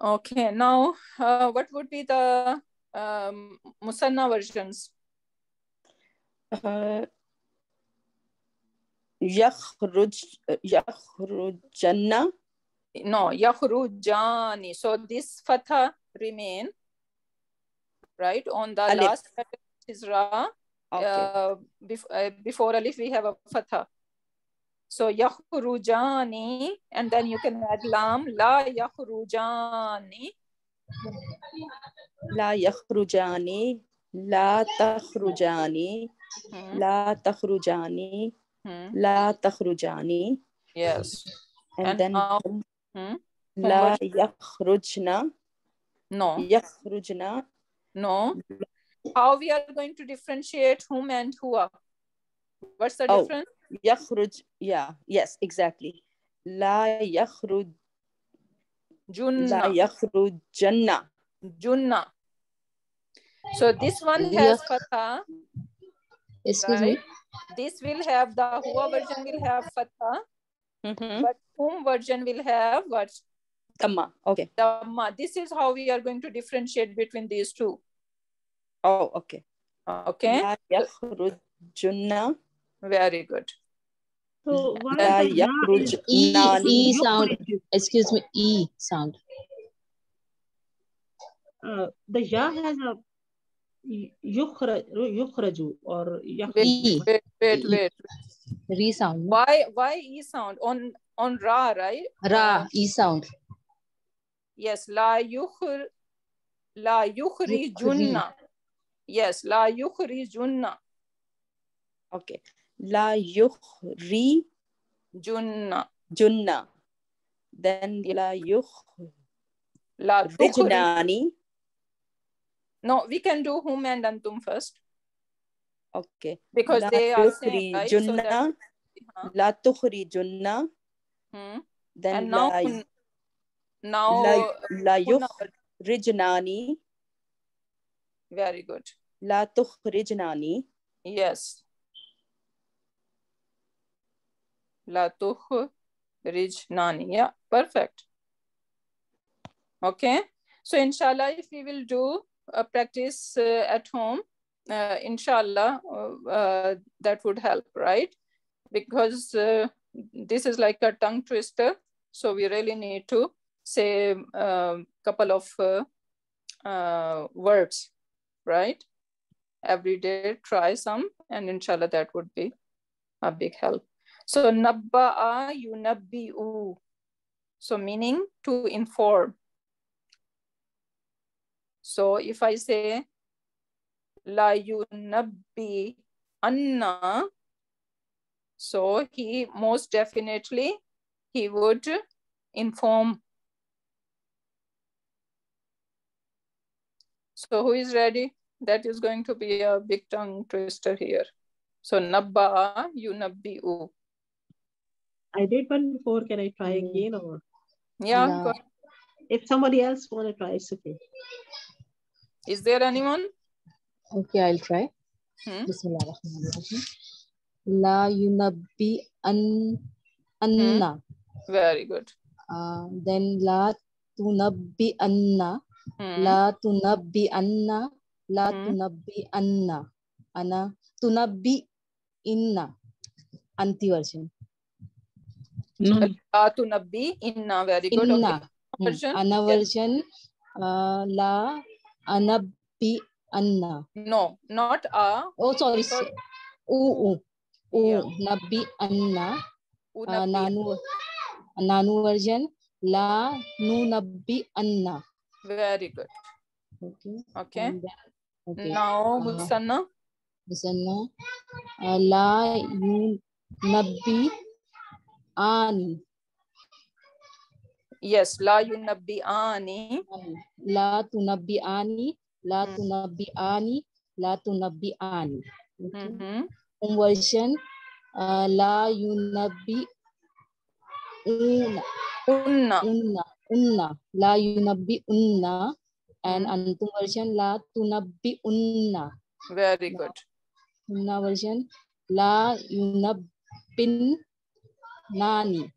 Okay, now what would be the Musanna versions? Yakhrujanna. No, yakhrujani. So this fatha remain, right? On the Alif. last letter is ra. Okay. Before alif we have a fatha. So yakhrujani, and then you can add lam. La yakhrujani. La yakhrujani. La takhrujani. La takhrujani. La takhrujani. Yes. And then now, la yakhrujna. No. Yakhrujna. No. How we are going to differentiate whom and huwa? What's the difference? Yakhruj. Yeah. Yes. Exactly. La yakhruj. Junna. La yakhrujanna. Junna. So this one has fatha. Excuse me. This will have the huwa version will have fatha, but whom version will have what? Dhamma. Okay. Dhamma. This is how we are going to differentiate between these two. Oh, okay. Okay. La yakhrujunna. Very good. So why La the ya is E sound. Excuse me. E sound. The ya has a yukhraju or E. Wait. Re sound. Why E sound on ra, right? Ra. E sound. Yes. La yukhrijunna. Yes. La yukhrijunna. Okay. La yukhrijunna. Junna. Then la yukhrijnani. No, we can do hum and antum first. Okay. Because they are same, right? So that, la tukhrijunna. Then and now la yukhrijnani. Very good. La tukhrijnani. Yes. La tukhrijnani. Yeah, perfect. Okay. So inshallah, if we will do a practice at home, inshallah, that would help, right? Because this is like a tongue twister. So we really need to say a couple of words, right? Every day, try some, and inshallah, that would be a big help. So nabba'a yunabbi'u. So meaning to inform. So if I say la yunabbi anna, so he most definitely he would inform. So who is ready? That is going to be a big tongue twister here. So nabba'a yunabbi'u. I did one before. Can I try again or? Yeah. No. If somebody else want to try, it's okay. Is there anyone? Okay, I'll try. Bismillahirrahmanirrahim. La yunabbi anna. Very good. Then la tunabbi anna, la tunabbi anna, la tunabbi anna, ana tunabbi inna, anti version. La tunabbi inna, very good. Inna. Okay. Version? Ana version, la anabbi anna. No, not a. Oh, sorry. Yeah. Nabbi anna. Unabbi. Nanu version, la nu nabbi anna. Very good. Okay. Okay. And then, okay. Now, Musanna. Musanna, la yu nabbi ani. Yes, la yunabbi ani. La tunabbi ani, la tunabbi ani, la tunabbi ani. Okay. Conversion, la yunabbi unna, la yunabbi unna, and antum version, la tunabbi unna. Very good. Unna version, la yunabbin nani.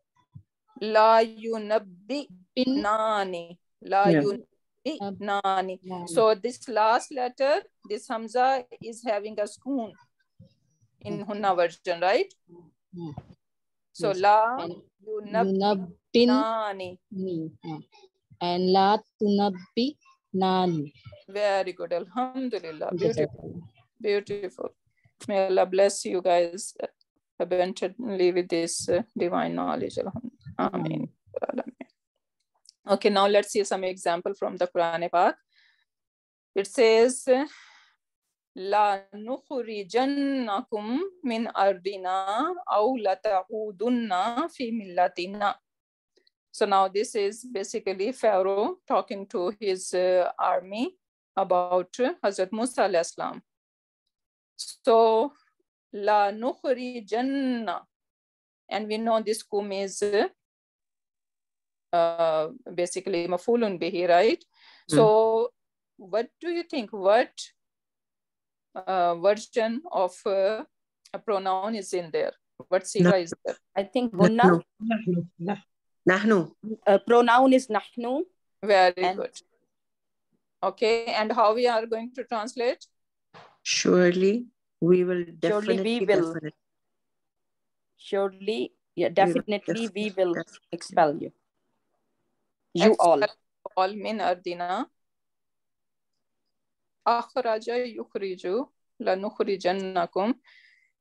La yunabbi nani. La yunabbi nani. So this last letter, this Hamza is having a sukoon in Hunna version, right? So Yes. la yunabbi nani. And la tunabbi nani. Very good. Alhamdulillah. Beautiful. Beautiful. May Allah bless you guys abundantly with this divine knowledge. Amen. Okay, now let's see some example from the Quran Pak. It says, La nukhrijannakum min ardina aw lata'udunna fi millatina. So now this is basically Pharaoh talking to his army about Hazrat Musa alayhi salam. So la nukhrijanna, and we know this kum is basically mafulun bihi, right? So what do you think? What version of a pronoun is in there? What siga is there? I think hunna. Nahnu. Pronoun is nahnu. Very good. Okay, and how we are going to translate? Surely we will definitely. Surely, yeah, definitely we will expel you. You all. All min ardina. Akhraja yukhriju lanukhrijannakum.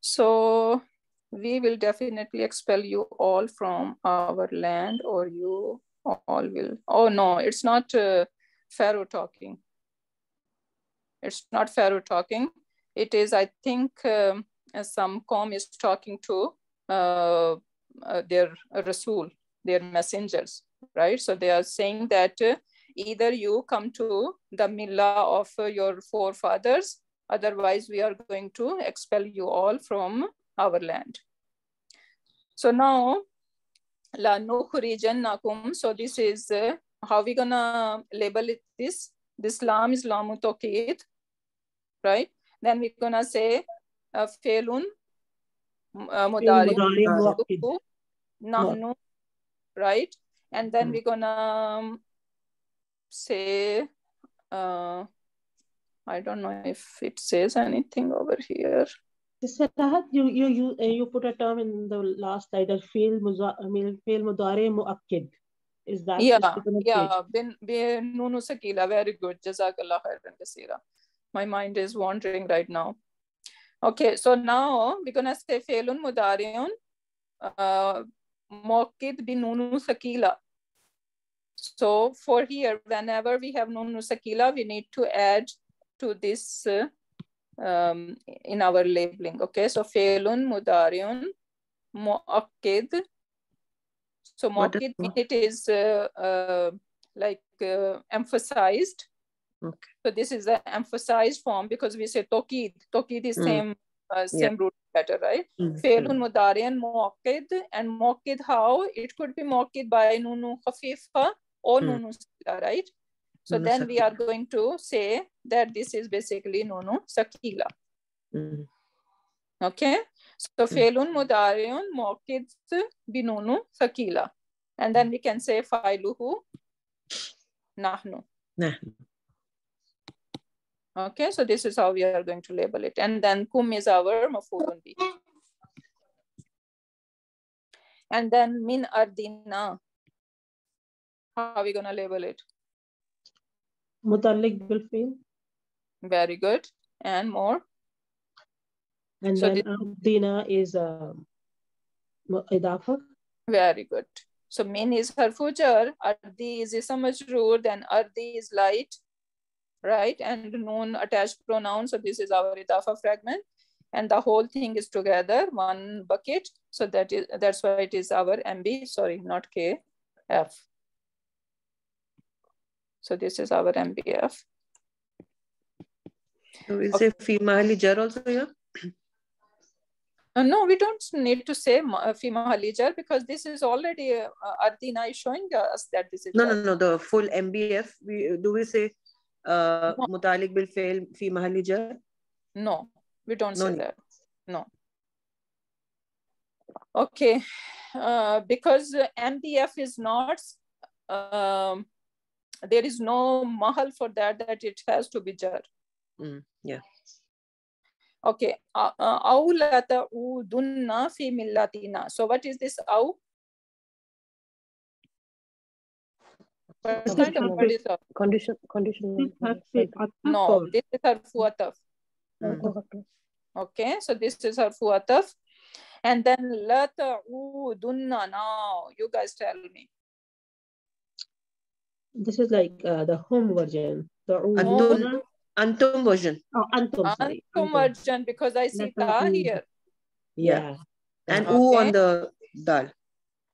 So we will definitely expel you all from our land, or you all will. Oh no, it's not Pharaoh talking. It's not Pharaoh talking. It is, I think, some Qawm is talking to their Rasul, their messengers, right? So they are saying that either you come to the millah of your forefathers, otherwise we are going to expel you all from our land. So now, la nukhrijannakum. So this is how we gonna label it. This lam is lamu tawqid, right? Then we're gonna say felun mudari nahnu, right? And then we're gonna say I don't know if it says anything over here. You put a term in the last slide, fi'l mudari mu'akkid. Is that? Yeah. Bin nunu sakila. Very good. Jazakallah khairan kaseera. My mind is wandering right now. Okay, so now we're gonna say fi'lun mudari'un mu'akkid bin nunu sakila. So for here, whenever we have nunu sakila, we need to add to this in our labeling. Okay, so fi'lun mudari'un mu'akkid. So mu'akkid, it is like emphasized. Okay. So this is the emphasized form, because we say tokid. Tokid is same root letter, right? Fi'lun mudari'un mu'akkid, and mu'akkid how? It could be mu'akkid by nunu khafifa or nunu sakila, right? So then we are going to say that this is basically nunu sakila. Okay, so fi'lun mudari'un mu'akkid bi nunu sakila. And then we can say fa'iluhu nahnu. Nahnu. Okay, so this is how we are going to label it. And then kum is our maf'ulun bih. And then min ardina. How are we going to label it? Mutalik bil fi'l. Very good. And more? And So then ardina is idafa. Very good. So min is harfu jar, ardi is ism majroor, then ardi is light, right? And noon attached pronoun. So this is our idafa fragment. And the whole thing is together, one bucket. So that's why it is our MB, sorry, not KF. So this is our MBF. So we'll say fi mahalli jar also, yeah? No, we don't need to say fi mahalli jar because this is already Ardina is showing us that this is No, the full MBF. Do we say mutalik bil fi'l fi mahalli jar? No, we don't say that. No. Okay, because MBF is not, there is no mahal for that it has to be jar. Yeah. Okay. Aw la ta'udunna fi millatina. So what is this aw? Condition. No, this is harfu ataf. Okay, so this is harfu ataf. And then la ta'udunna. Now, you guys tell me. This is like the home version. The Antum version. Oh, Antum, sorry. Antum version, because I see ta here. Yeah. And u on the dal.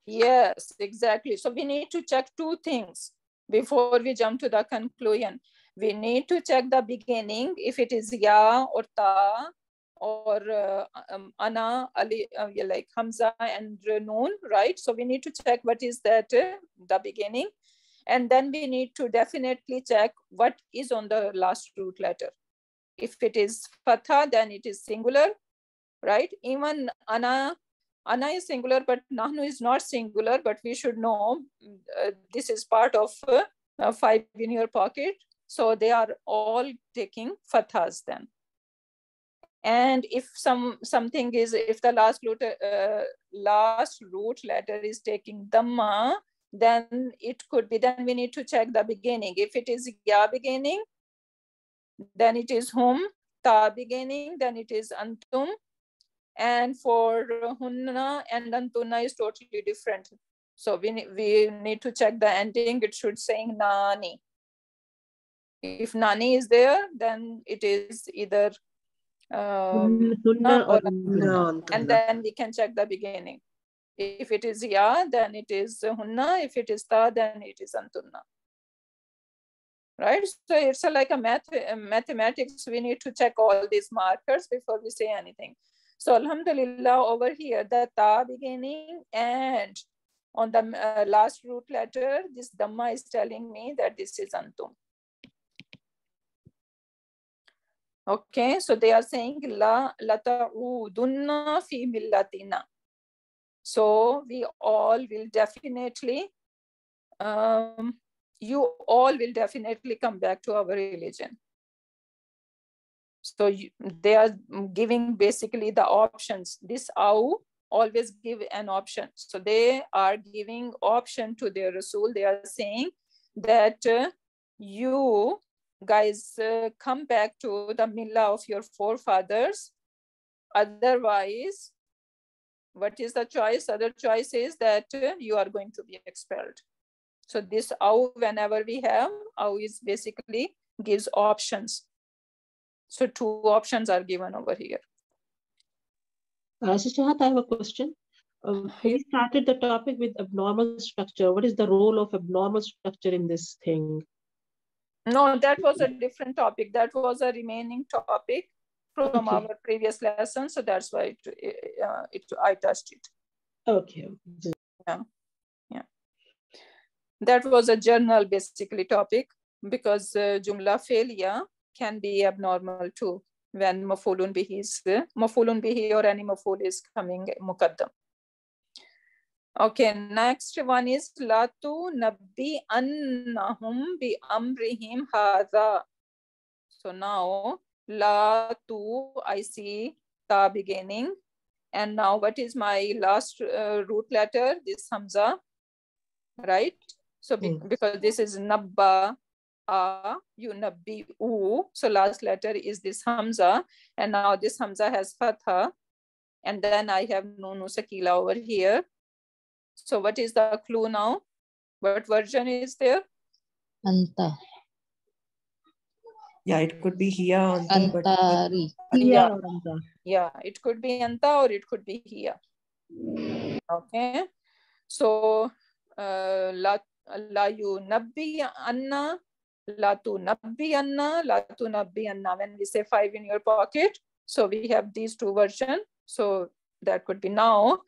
Yes, exactly. So we need to check two things before we jump to the conclusion. We need to check the beginning, if it is ya or ta or ana, ali, like Hamza and noon, right? So we need to check what is that, the beginning. And then we need to definitely check what is on the last root letter. If it is fatha, then it is singular, right? Even ana is singular, but nahnu is not singular, but we should know this is part of 5 in your pocket. So they are all taking fathas then. And if something is, if the last root letter is taking dhamma, then it could be, then we need to check the beginning. If it is ya beginning, then it is hum, ta beginning, then it is antum. And for hunna and antunna is totally different. So we need to check the ending. It should say nani. If nani is there, then it is either hunna or antunna. And then we can check the beginning. If it is ya, then it is hunna. If it is ta, then it is antunna. Right? So it's like a mathematics. We need to check all these markers before we say anything. So alhamdulillah, over here, the ta beginning and on the last root letter, this dhamma is telling me that this is antum. Okay, so they are saying la ta'udunna fi millatina. So we all will definitely, you all will definitely come back to our religion. So they are giving basically the options. This aw always give an option. So they are giving option to their Rasul. They are saying that you guys come back to the millah of your forefathers. Otherwise, what is the choice? Other choice is that you are going to be expelled. So this aw, whenever we have, aw is basically gives options. So 2 options are given over here. Sister Hat, I have a question. We started the topic with abnormal structure. What is the role of abnormal structure in this thing? No, that was a different topic. That was a remaining topic from our previous lesson. So that's why I touched it. Okay. Yeah. That was a general basically topic, because jumla failure can be abnormal too when maf'ulun bihi or any maf'ul is coming muqaddam. Okay, next one is Latu Nabbi Annahum bi Amrihim Hadha. So now Latu, I see ta beginning. And now what is my last root letter? This Hamza, right? So because this is Nabba, you Nabbi U. So last letter is this Hamza. And now this Hamza has Fatha. And then I have Nunu Sakila over here. So what is the clue now? What version is there? Anta. Yeah, it could be here. Antari. Yeah. Yeah, it could be Anta or it could be here. Okay. So La yunabbi anna, la tunabbi anna, la tunabbi anna. When we say 5 in your pocket, so we have these two versions. So that could be now.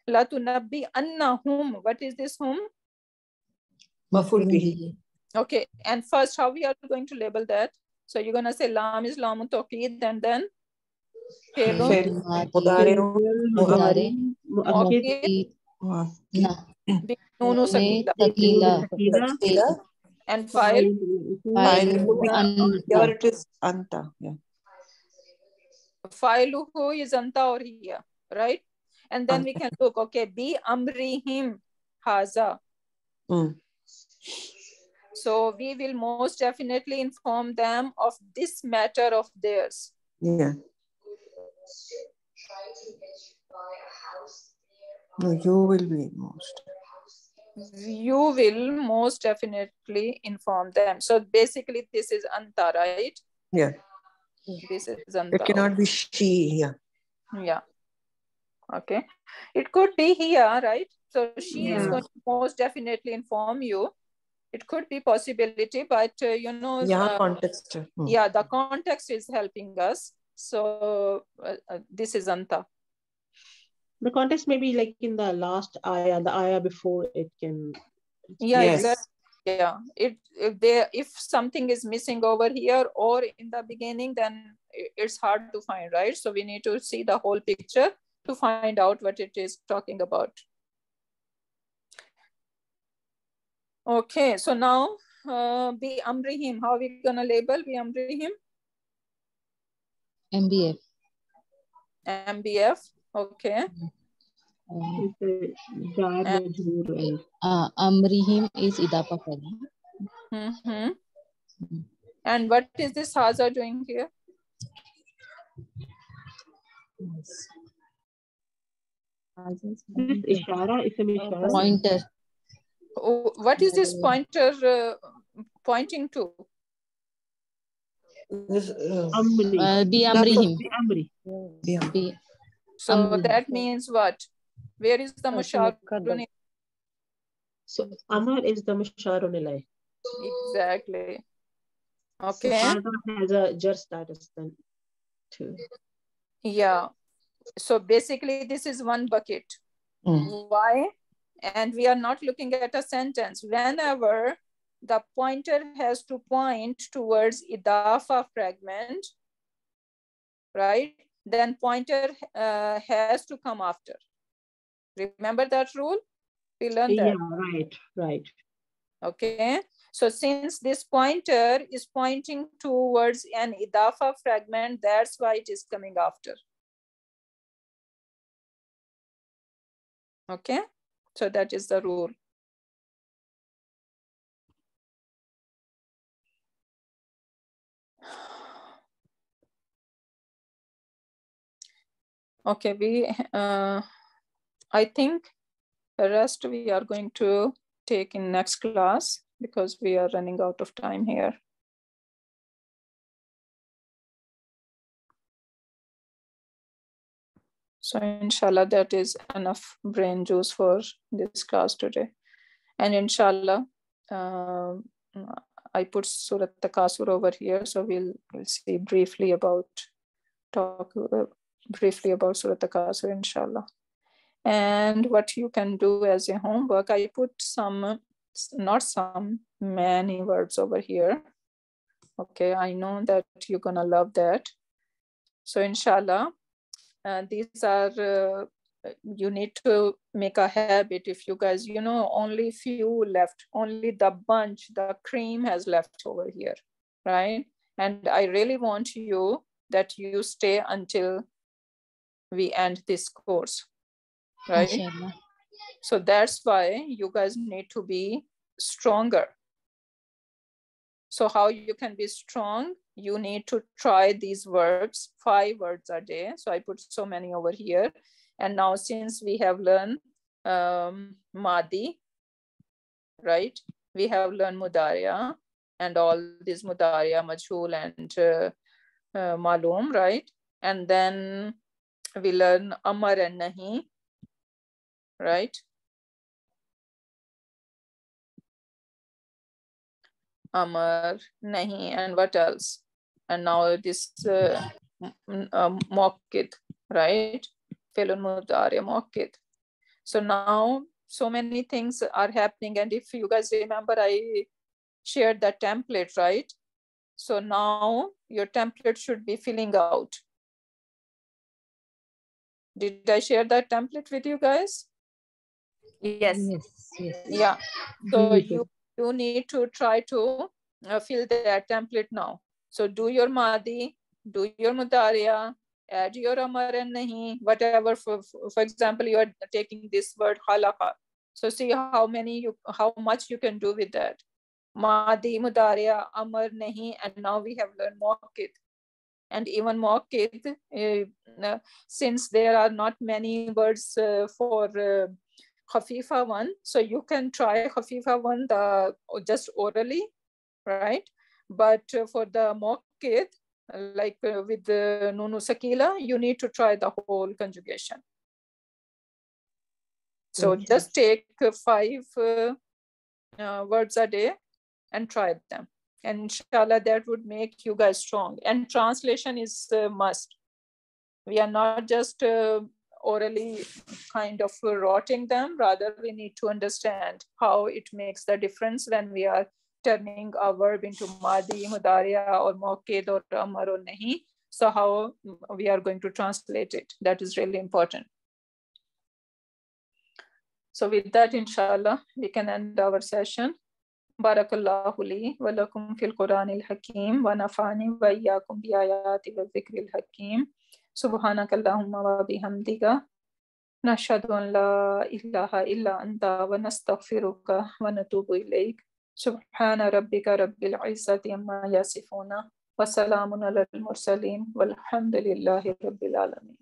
La tunabbi anna whom. What is this whom? Maf'ul bihi. Okay, and first how we are going to label that? So you're gonna say lam is lamun tawqid and then fi'lun nunu sakila and file. Here it is anta. Yeah. Filuhu is anta or here, right? And then we can look, okay, bi amrihim haza. So we will most definitely inform them of this matter of theirs. Yeah. No, you will be most. You will most definitely inform them. So basically this is anta, right? Yeah. This is anta. It cannot be she here. Yeah. Okay. It could be here, right? So she is going to most definitely inform you. It could be possibility, but you know, context. Yeah, the context is helping us. So this is anta. The context may be like in the last ayah, the ayah before it can. Yeah, exactly. Yeah, if something is missing over here or in the beginning, then it's hard to find, right? So we need to see the whole picture to find out what it is talking about. Okay, so now bi amrihim, how are we gonna label bi amrihim? MBF. MBF, okay. Amrihim is idafa karna. And what is this haza doing here? Pointer. What is this pointer pointing to? Bi amrihim. So that means what? Where is the musharun? So Amar is the musharun ilay. Exactly. Okay. Has a jar status then too. Yeah. So basically this is one bucket. Why? And we are not looking at a sentence. Whenever the pointer has to point towards idafa fragment, right? Then pointer has to come after. Remember that rule? We learned that. Yeah, right. Okay. So since this pointer is pointing towards an idafa fragment, that's why it is coming after. Okay. So that is the rule. Okay, I think the rest we are going to take in next class because we are running out of time here. So inshallah, that is enough brain juice for this class today. And inshallah, I put Surat Takasur over here, so we'll see briefly about Surat Takasur, inshallah. And what you can do as a homework, I put many words over here. Okay, I know that you're gonna love that. So inshallah, these are you need to make a habit. If you guys, you know, only few left, only the bunch, the cream has left over here, right? And I really want you that you stay until we end this course, right? Inshallah. So that's why you guys need to be stronger. So how you can be strong? You need to try these verbs, 5 words a day. So I put so many over here. And now since we have learned Madi, right? We have learned Mudariya and all these Mudariya, Majhul and Malum, right? And then we learn Amar and Nahi, right? Amar, Nahi, and what else? And now this Muakkid, right? Fi'lun Mudari Muakkid. So now so many things are happening. And if you guys remember, I shared that template, right? So now your template should be filling out. Did I share that template with you guys? Yes. Yeah. So you need to try to fill that template now. So do your Madi, do your Mudariya, add your Amar and Nahi, whatever. For example, you are taking this word Khalaqa. So see how much you can do with that. Madi, Mudariya, Amar, Nahi, and now we have learned Muakkid. And even Muakkid, since there are not many words for Khafifa one, so you can try Khafifa one just orally, right? But for the Muakkid, like with the Nunu Sakila, you need to try the whole conjugation. So just take 5 words a day and try them. And inshallah, that would make you guys strong. And translation is a must. We are not just orally kind of rotting them. Rather, we need to understand how it makes the difference when we are turning a verb into Madi, Mudariya, or Muakkid, or Amar, or Nahi. So how we are going to translate it. That is really important. So with that, inshallah, we can end our session. Barakallahu li wa lakum fil Quranil Hakim wa nafani wa iyyakum bi ayati wa dhikril hakim. Subhanakallahumma wa bihamdika nashhadu an la ilaha illa anta wa nastaghfiruka wa natubu ilayk. Subhana rabbika rabbil izzati amma yasifuna wa salamun alal mursalin walhamdulillahi rabbil alamin.